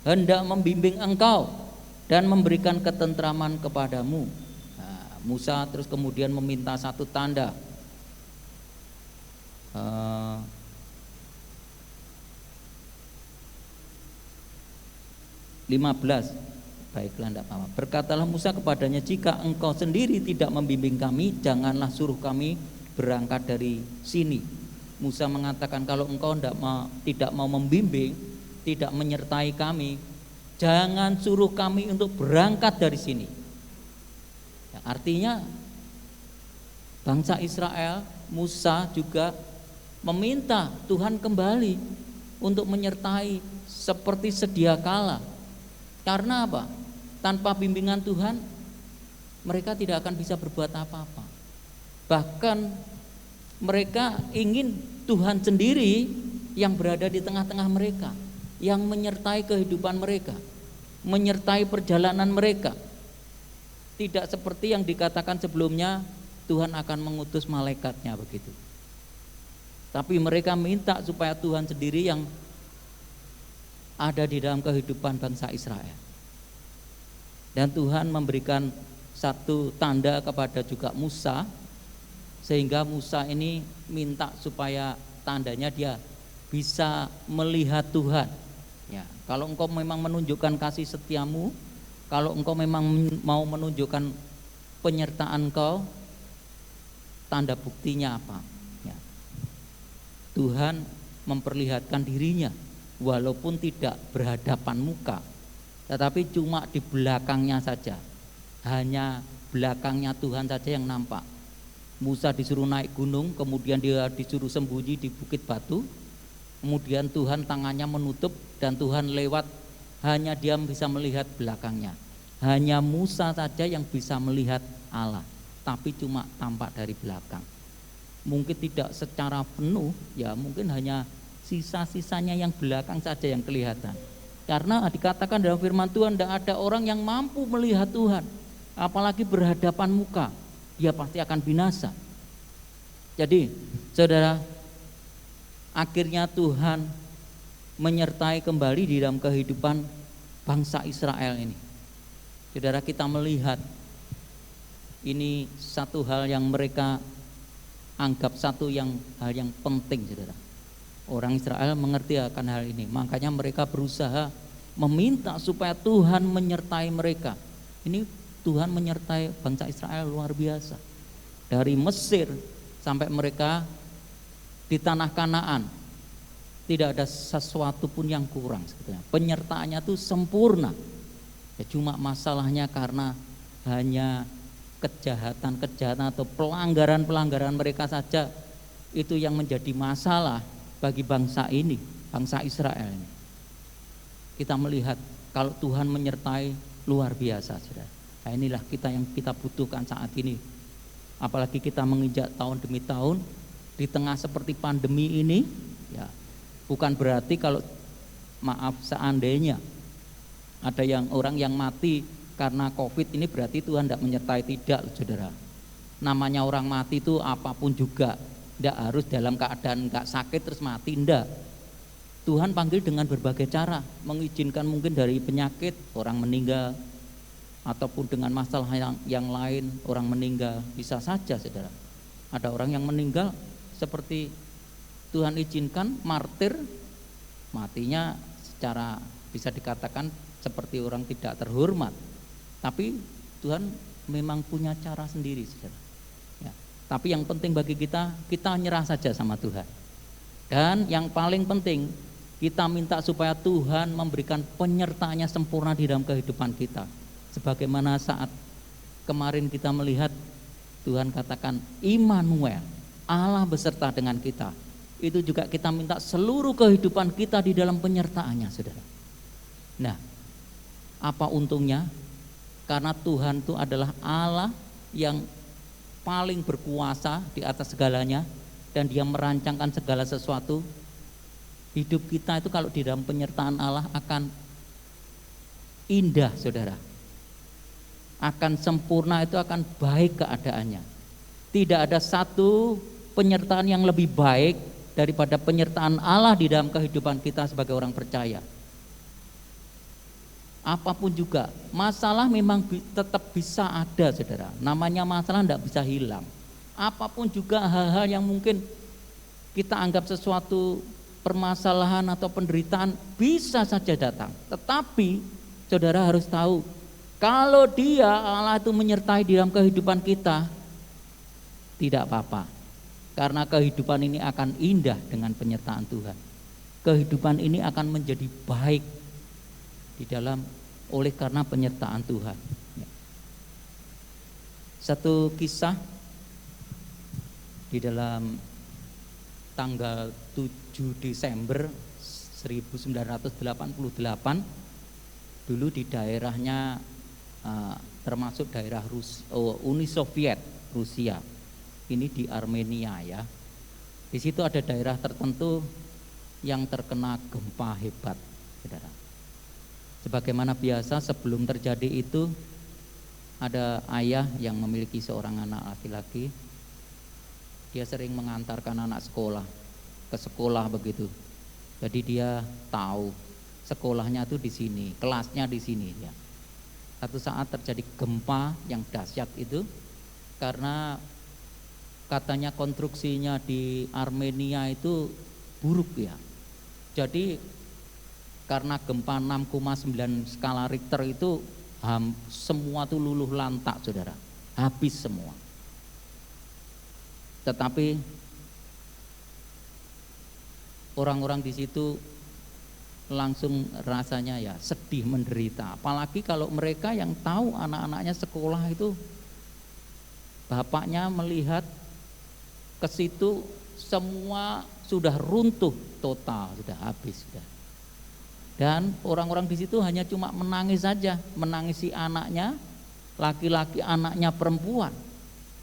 hendak membimbing engkau dan memberikan ketentraman kepadamu. Musa terus kemudian meminta satu tanda. 15. Baiklah, tidak apa-apa. Berkatalah Musa kepadanya, jika engkau sendiri tidak membimbing kami, janganlah suruh kami berangkat dari sini. Musa mengatakan, kalau engkau tidak mau membimbing, tidak menyertai kami, jangan suruh kami untuk berangkat dari sini. Ya, artinya bangsa Israel, Musa juga meminta Tuhan kembali untuk menyertai seperti sedia kala. Karena apa? Tanpa bimbingan Tuhan, mereka tidak akan bisa berbuat apa-apa. Bahkan mereka ingin Tuhan sendiri yang berada di tengah-tengah mereka, yang menyertai kehidupan mereka, menyertai perjalanan mereka. Tidak seperti yang dikatakan sebelumnya, Tuhan akan mengutus malaikatnya begitu. Tapi mereka minta supaya Tuhan sendiri yang ada di dalam kehidupan bangsa Israel. Dan Tuhan memberikan satu tanda kepada juga Musa, sehingga Musa ini minta supaya tandanya dia bisa melihat Tuhan. Ya, kalau engkau memang menunjukkan kasih setiamu, kalau engkau memang mau menunjukkan penyertaan engkau, tanda buktinya apa? Ya. Tuhan memperlihatkan dirinya walaupun tidak berhadapan muka, tetapi cuma di belakangnya saja. Hanya belakangnya Tuhan saja yang nampak. Musa disuruh naik gunung, kemudian dia disuruh sembunyi di bukit batu. Kemudian Tuhan tangannya menutup dan Tuhan lewat, hanya dia bisa melihat belakangnya. Hanya Musa saja yang bisa melihat Allah, tapi cuma tampak dari belakang. Mungkin tidak secara penuh, ya mungkin hanya sisa-sisanya yang belakang saja yang kelihatan. Karena dikatakan dalam firman Tuhan, tidak ada orang yang mampu melihat Tuhan, apalagi berhadapan muka, dia pasti akan binasa. Jadi saudara, akhirnya Tuhan menyertai kembali di dalam kehidupan bangsa Israel ini. Saudara, kita melihat ini satu hal yang mereka anggap hal yang penting, saudara. Orang Israel mengerti akan hal ini, makanya mereka berusaha meminta supaya Tuhan menyertai mereka. Ini Tuhan menyertai bangsa Israel luar biasa. Dari Mesir sampai mereka di tanah Kanaan, tidak ada sesuatu pun yang kurang sebetulnya. Penyertaannya itu sempurna. Ya, cuma masalahnya karena hanya kejahatan atau pelanggaran mereka saja, itu yang menjadi masalah bagi bangsa ini, bangsa Israel ini. Kita melihat kalau Tuhan menyertai luar biasa, saudara. Nah, inilah yang kita butuhkan saat ini. Apalagi kita menginjak tahun demi tahun di tengah seperti pandemi ini, ya bukan berarti kalau seandainya ada orang yang mati karena COVID ini berarti Tuhan tidak menyertai, tidak, saudara. Namanya orang mati itu apapun juga, tidak harus dalam keadaan nggak sakit terus mati, tidak. Tuhan panggil dengan berbagai cara, mengizinkan mungkin dari penyakit orang meninggal, ataupun dengan masalah yang lain orang meninggal, bisa saja, saudara. Ada orang yang meninggal seperti Tuhan izinkan martir, matinya secara bisa dikatakan seperti orang tidak terhormat, tapi Tuhan memang punya cara sendiri, saudara. Ya. Tapi yang penting bagi kita nyerah saja sama Tuhan. Dan yang paling penting, kita minta supaya Tuhan memberikan penyertaannya sempurna di dalam kehidupan kita. Sebagaimana saat kemarin kita melihat Tuhan katakan Immanuel, Allah beserta dengan kita. Itu juga kita minta seluruh kehidupan kita di dalam penyertaannya, saudara. Nah, apa untungnya? Karena Tuhan itu adalah Allah yang paling berkuasa di atas segalanya, dan Dia merancangkan segala sesuatu. Hidup kita itu kalau di dalam penyertaan Allah akan indah, saudara. akan sempurna, itu akan baik keadaannya. Tidak ada satu penyertaan yang lebih baik daripada penyertaan Allah di dalam kehidupan kita sebagai orang percaya. Apapun juga, masalah memang tetap bisa ada, saudara. Namanya masalah tidak bisa hilang. Apapun juga hal-hal yang mungkin kita anggap sesuatu permasalahan atau penderitaan bisa saja datang. Tetapi saudara harus tahu, kalau dia, Allah itu menyertai di dalam kehidupan kita, tidak apa-apa. Karena kehidupan ini akan indah dengan penyertaan Tuhan. Kehidupan ini akan menjadi baik di dalam oleh karena penyertaan Tuhan. Satu kisah di dalam tanggal 7 Desember 1988 dulu di daerahnya termasuk daerah Uni Soviet Rusia. Ini di Armenia ya. Di situ ada daerah tertentu yang terkena gempa hebat, saudara. Sebagaimana biasa sebelum terjadi itu ada ayah yang memiliki seorang anak laki-laki. Dia sering mengantarkan anak sekolah ke sekolah begitu. Jadi dia tahu sekolahnya tuh di sini, kelasnya di sini ya. Satu saat terjadi gempa yang dahsyat itu karena katanya konstruksinya di Armenia itu buruk ya. Jadi karena gempa 6,9 skala Richter itu semua tuh luluh lantak, saudara, habis semua. Tetapi orang-orang di situ langsung rasanya ya sedih, menderita. Apalagi kalau mereka yang tahu anak-anaknya sekolah itu, bapaknya melihat ke situ semua sudah runtuh total, sudah habis sudah. Dan orang-orang di situ hanya cuma menangis saja, menangisi anaknya laki-laki, anaknya perempuan,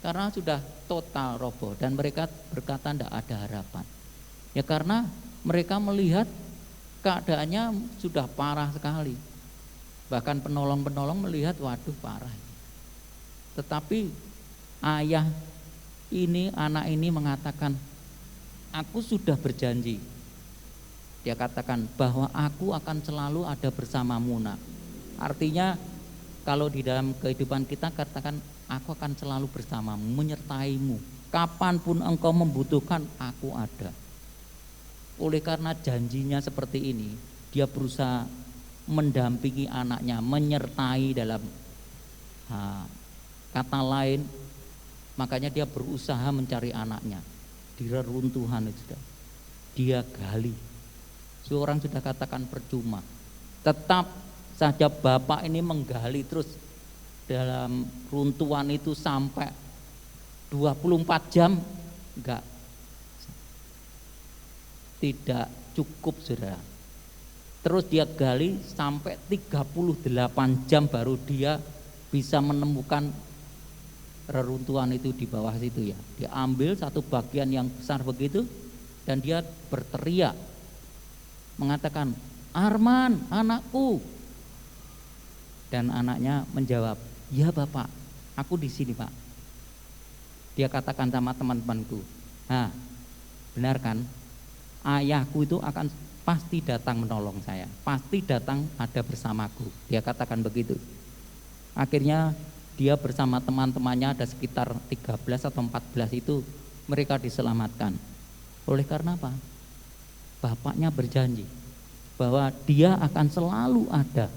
karena sudah total roboh. Dan mereka berkata tidak ada harapan. Ya karena mereka melihat keadaannya sudah parah sekali. Bahkan penolong-penolong melihat waduh parah. Tetapi ayah ini, anak ini mengatakan, aku sudah berjanji. Dia katakan bahwa aku akan selalu ada bersamamu nak. Artinya kalau di dalam kehidupan kita katakan aku akan selalu bersamamu, menyertaimu. Kapanpun engkau membutuhkan aku ada. Oleh karena janjinya seperti ini, dia berusaha mendampingi anaknya, menyertai dalam kata lain. Makanya dia berusaha mencari anaknya di reruntuhan itu. Dia gali. Seorang sudah katakan percuma. Tetap saja bapak ini menggali terus dalam runtuhan itu sampai 24 jam tidak cukup, saudara. Terus dia gali sampai 38 jam baru dia bisa menemukan reruntuhan itu di bawah situ ya. Dia ambil satu bagian yang besar begitu dan dia berteriak mengatakan, Arman anakku. Dan anaknya menjawab, ya bapak, aku di sini pak. Dia katakan sama teman-temanku, nah benar kan, ayahku itu akan pasti datang menolong saya, pasti datang ada bersamaku. Dia katakan begitu. Akhirnya dia bersama teman-temannya ada sekitar 13 atau 14 itu, mereka diselamatkan. Oleh karena apa? Bapaknya berjanji bahwa dia akan selalu ada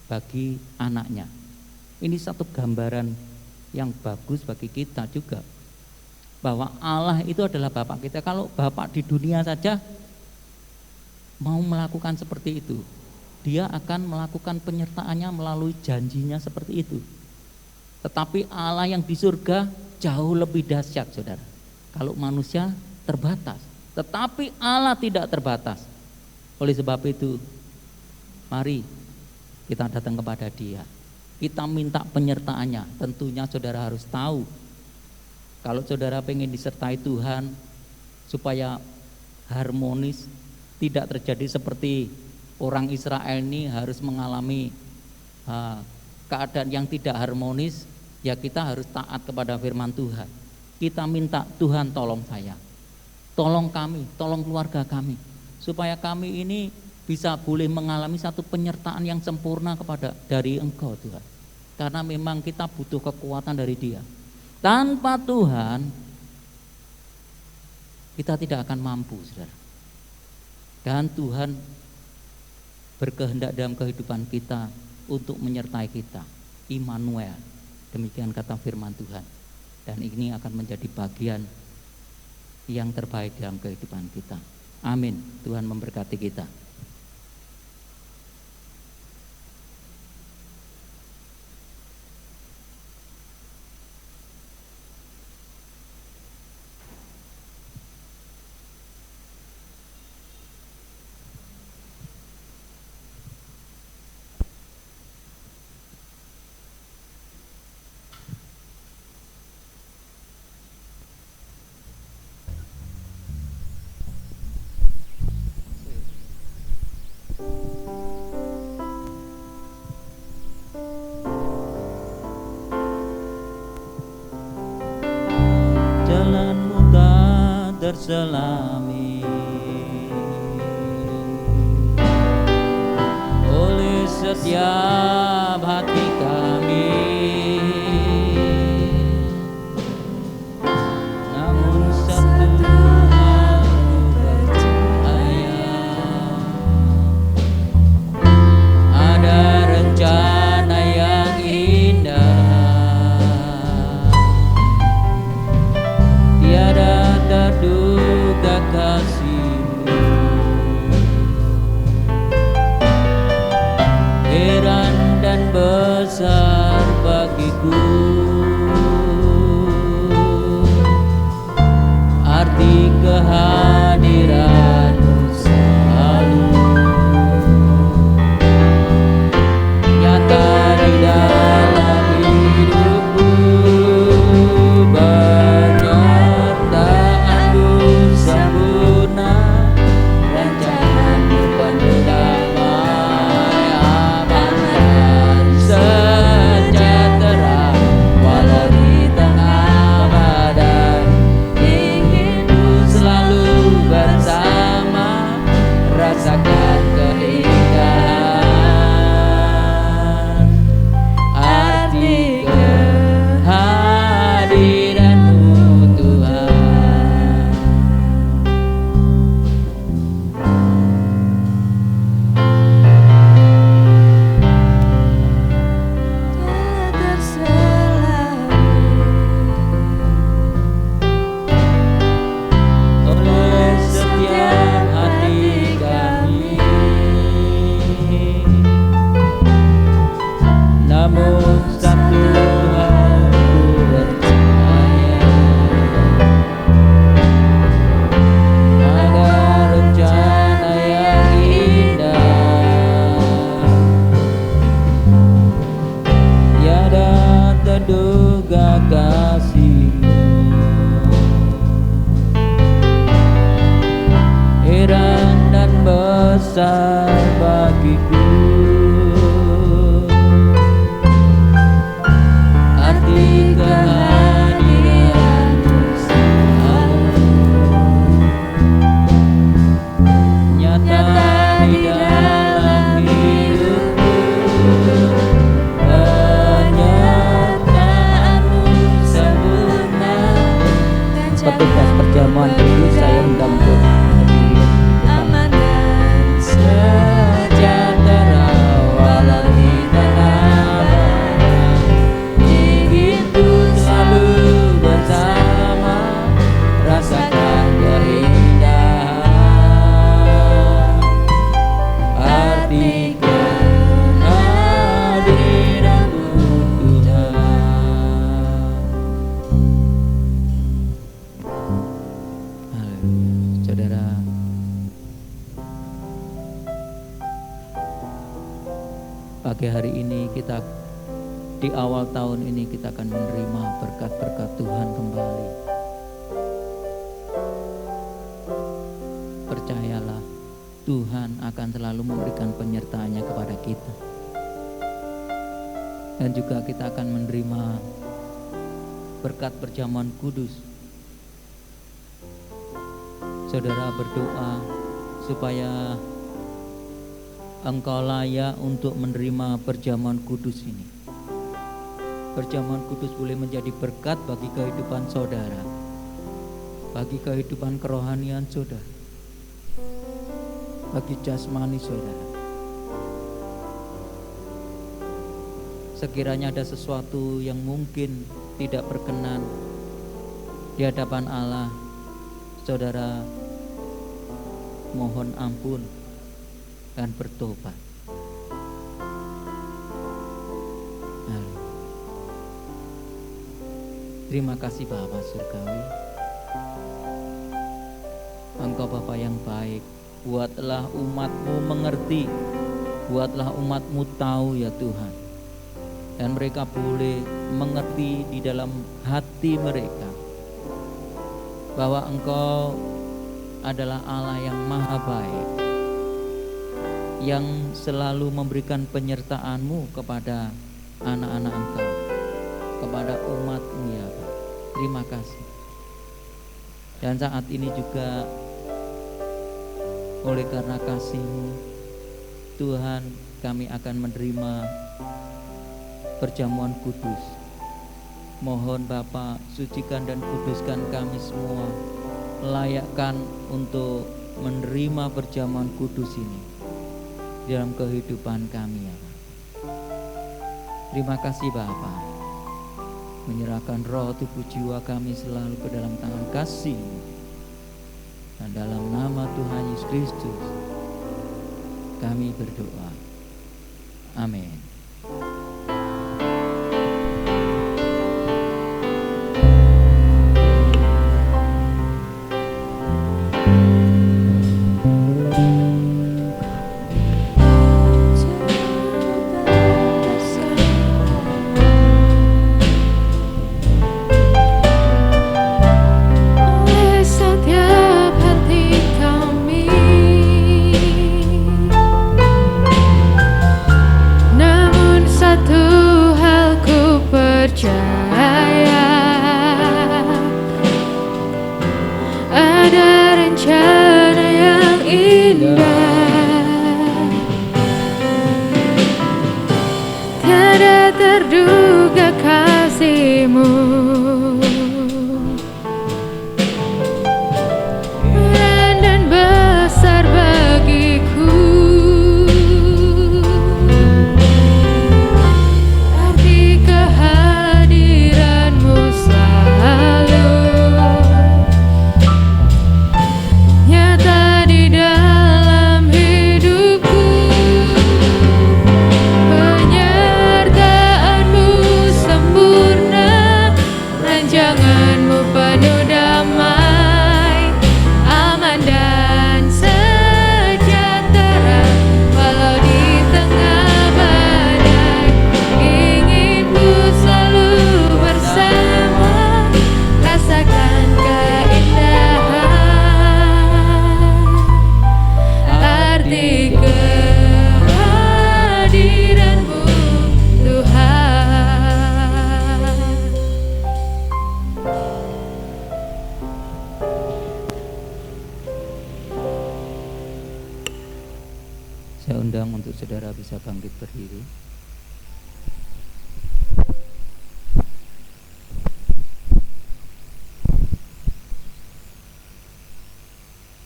bagi anaknya. Ini satu gambaran yang bagus bagi kita juga, bahwa Allah itu adalah Bapak kita. Kalau Bapak di dunia saja mau melakukan seperti itu, dia akan melakukan penyertaannya melalui janjinya seperti itu. Tetapi Allah yang di surga jauh lebih dahsyat, saudara. Kalau manusia terbatas, tetapi Allah tidak terbatas. Oleh sebab itu, mari kita datang kepada Dia. Kita minta penyertaannya. Tentunya saudara harus tahu, kalau saudara pengen disertai Tuhan supaya harmonis, tidak terjadi seperti orang Israel ini harus mengalami keadaan yang tidak harmonis, ya kita harus taat kepada firman Tuhan. Kita minta, Tuhan tolong saya, tolong kami, tolong keluarga kami, supaya kami ini bisa boleh mengalami satu penyertaan yang sempurna dari Engkau Tuhan. Karena memang kita butuh kekuatan dari Dia. Tanpa Tuhan kita tidak akan mampu, saudara. Dan Tuhan berkehendak dalam kehidupan kita untuk menyertai kita. Immanuel, demikian kata firman Tuhan. Dan ini akan menjadi bagian yang terbaik dalam kehidupan kita. Amin. Tuhan memberkati kita. Jalanmu tak terselami oleh setiap hati kami, namun satu hal ku percaya, ada rencana yang indah, tiada terduga kasih-Mu, heran dan besar bagiku arti kehadiran-Mu selalu nyata di dalam hidupku. Penyertaan-Mu sempurna, rencana-Mu penuh damai, aman dan sejahtera, walau di tengah badai. Ingin-Mu selalu bersama, rasakan keindahan arti kehadiran-Mu Tuhan. Oleh setiap hati kami, namun satu hal ku percaya, ada rencana yang indah, tiada terduga kasih-Mu, heran dan besar bagiku arti kehadiran-Mu selalu nyata di dalam hidupku. Penyertaan-Mu sempurna, petugas perjamuan dulu saya undang untuk berdiri. Aman dan Sejahtera walau di tengah badai, ingin-Ku selalu bersama, rasakan keindahan arti kehadiran-Mu Tuhan. Haleluya. Saudara, pagi hari ini kita di awal tahun ini kita akan menerima berkat-berkat Tuhan kembali. Percayalah, Tuhan akan selalu memberikan penyertaannya kepada kita. Dan juga kita akan menerima berkat perjamuan kudus. Saudara berdoa supaya engkau layak untuk menerima perjamuan kudus ini. Perjamuan kudus boleh menjadi berkat bagi kehidupan saudara, bagi kehidupan kerohanian saudara, bagi jasmani saudara. Sekiranya ada sesuatu yang mungkin tidak berkenan di hadapan Allah, saudara mohon ampun dan bertobat. Terima kasih Bapa Surgawi. Engkau Bapa yang baik, buatlah umat-Mu mengerti, buatlah umat-Mu tahu ya Tuhan. Dan mereka boleh mengerti di dalam hati mereka bahwa Engkau adalah Allah yang maha baik, yang selalu memberikan penyertaan-Mu kepada anak-anak Engkau, kepada umat-Mu ya Pak. Terima kasih. Dan saat ini juga oleh karena kasih-Mu Tuhan, kami akan menerima perjamuan kudus. Mohon Bapa, sucikan dan kuduskan kami semua, layakkan untuk menerima perjamuan kudus ini dalam kehidupan kami ya Pak. Terima kasih Bapa, menyerahkan roh, tubuh, jiwa kami selalu ke dalam tangan kasih-Mu. Dan dalam nama Tuhan Yesus Kristus kami berdoa. Amin. Saya undang untuk saudara bisa bangkit berdiri.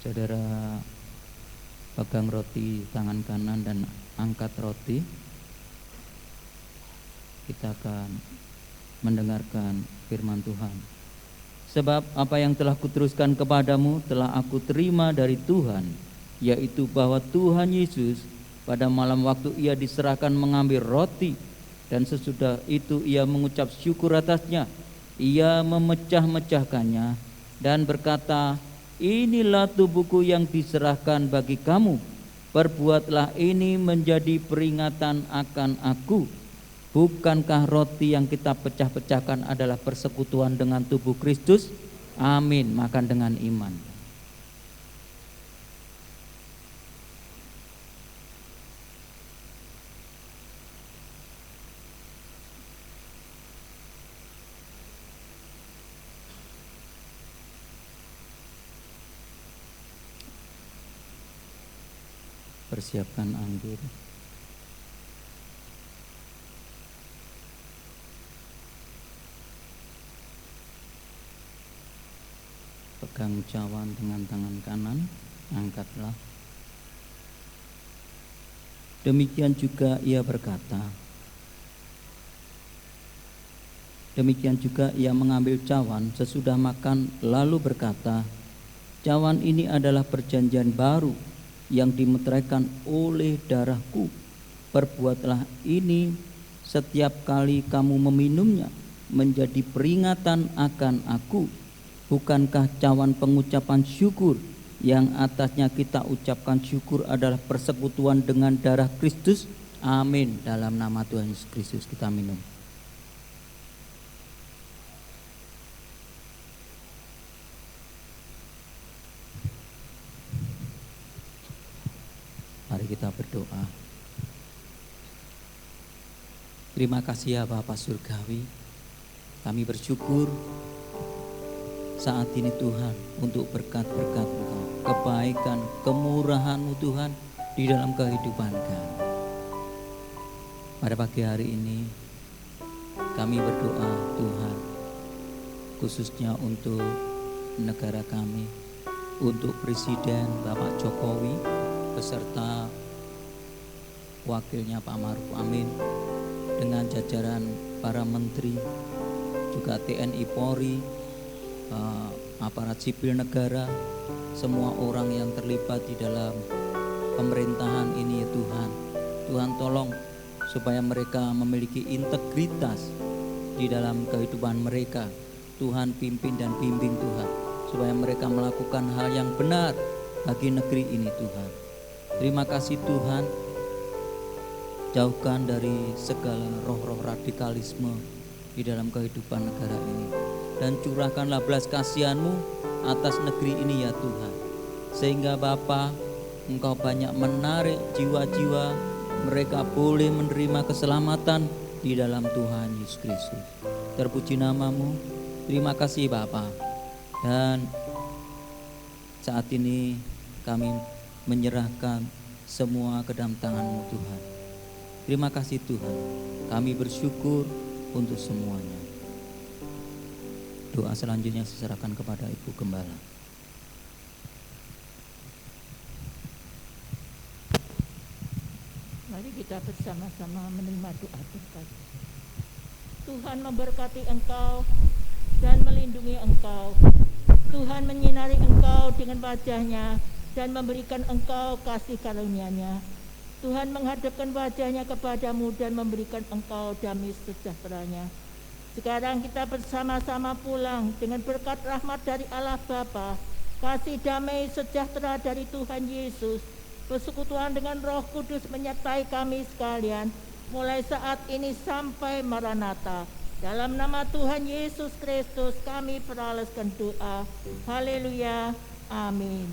Saudara pegang roti tangan kanan dan angkat roti. Kita akan mendengarkan firman Tuhan. Sebab apa yang telah kuteruskan kepadamu telah aku terima dari Tuhan, yaitu bahwa Tuhan Yesus pada malam waktu ia diserahkan mengambil roti, dan sesudah itu ia mengucap syukur atasnya, ia memecah-mecahkannya dan berkata, inilah tubuhku yang diserahkan bagi kamu, perbuatlah ini menjadi peringatan akan aku. Bukankah roti yang kita pecah-pecahkan adalah persekutuan dengan tubuh Kristus? Amin. Makan dengan iman. persiapkan anggur. Pegang cawan dengan tangan kanan, angkatlah. Demikian juga ia berkata. Demikian juga ia mengambil cawan sesudah makan lalu berkata, cawan ini adalah perjanjian baru yang dimeteraikan oleh darahku. Perbuatlah ini setiap kali kamu meminumnya menjadi peringatan akan aku. Bukankah cawan pengucapan syukur yang atasnya kita ucapkan syukur adalah persekutuan dengan darah Kristus? Amin. Dalam nama Tuhan Yesus Kristus kita minum. Mari kita berdoa. Terima kasih ya Bapa Surgawi. Kami bersyukur saat ini Tuhan untuk berkat-berkat Engkau, kebaikan, kemurahan-Mu Tuhan di dalam kehidupan kami. Pada pagi hari ini kami berdoa Tuhan, khususnya untuk negara kami, untuk Presiden Bapak Jokowi beserta wakilnya Pak Maruf Amin dengan jajaran para menteri, juga TNI Polri, aparat sipil negara, semua orang yang terlibat di dalam pemerintahan ini ya Tuhan. Tuhan tolong supaya mereka memiliki integritas di dalam kehidupan mereka. Tuhan pimpin dan bimbing Tuhan, supaya mereka melakukan hal yang benar bagi negeri ini Tuhan. Terima kasih Tuhan, jauhkan dari segala roh-roh radikalisme di dalam kehidupan negara ini, dan curahkanlah belas kasihan-Mu atas negeri ini ya Tuhan, sehingga Bapa Engkau banyak menarik jiwa-jiwa mereka boleh menerima keselamatan di dalam Tuhan Yesus Kristus. Terpuji nama-Mu. Terima kasih Bapa. Dan saat ini kami menyerahkan semua ke dalam tangan-Mu Tuhan. Terima kasih Tuhan. Kami bersyukur untuk semuanya. Doa selanjutnya saya serahkan kepada Ibu Gembala. Mari kita bersama-sama menerima doa berkat. Tuhan memberkati engkau dan melindungi engkau. Tuhan menyinari engkau dengan wajah-Nya dan memberikan engkau kasih karunia-Nya. Tuhan menghadapkan wajah-Nya kepadamu dan memberikan engkau damai sejahtera-Nya. Sekarang kita bersama-sama pulang dengan berkat rahmat dari Allah Bapa, kasih damai sejahtera dari Tuhan Yesus, persekutuan dengan Roh Kudus menyertai kami sekalian, mulai saat ini sampai Maranatha. Dalam nama Tuhan Yesus Kristus kami peralaskan doa. Haleluya. Amin.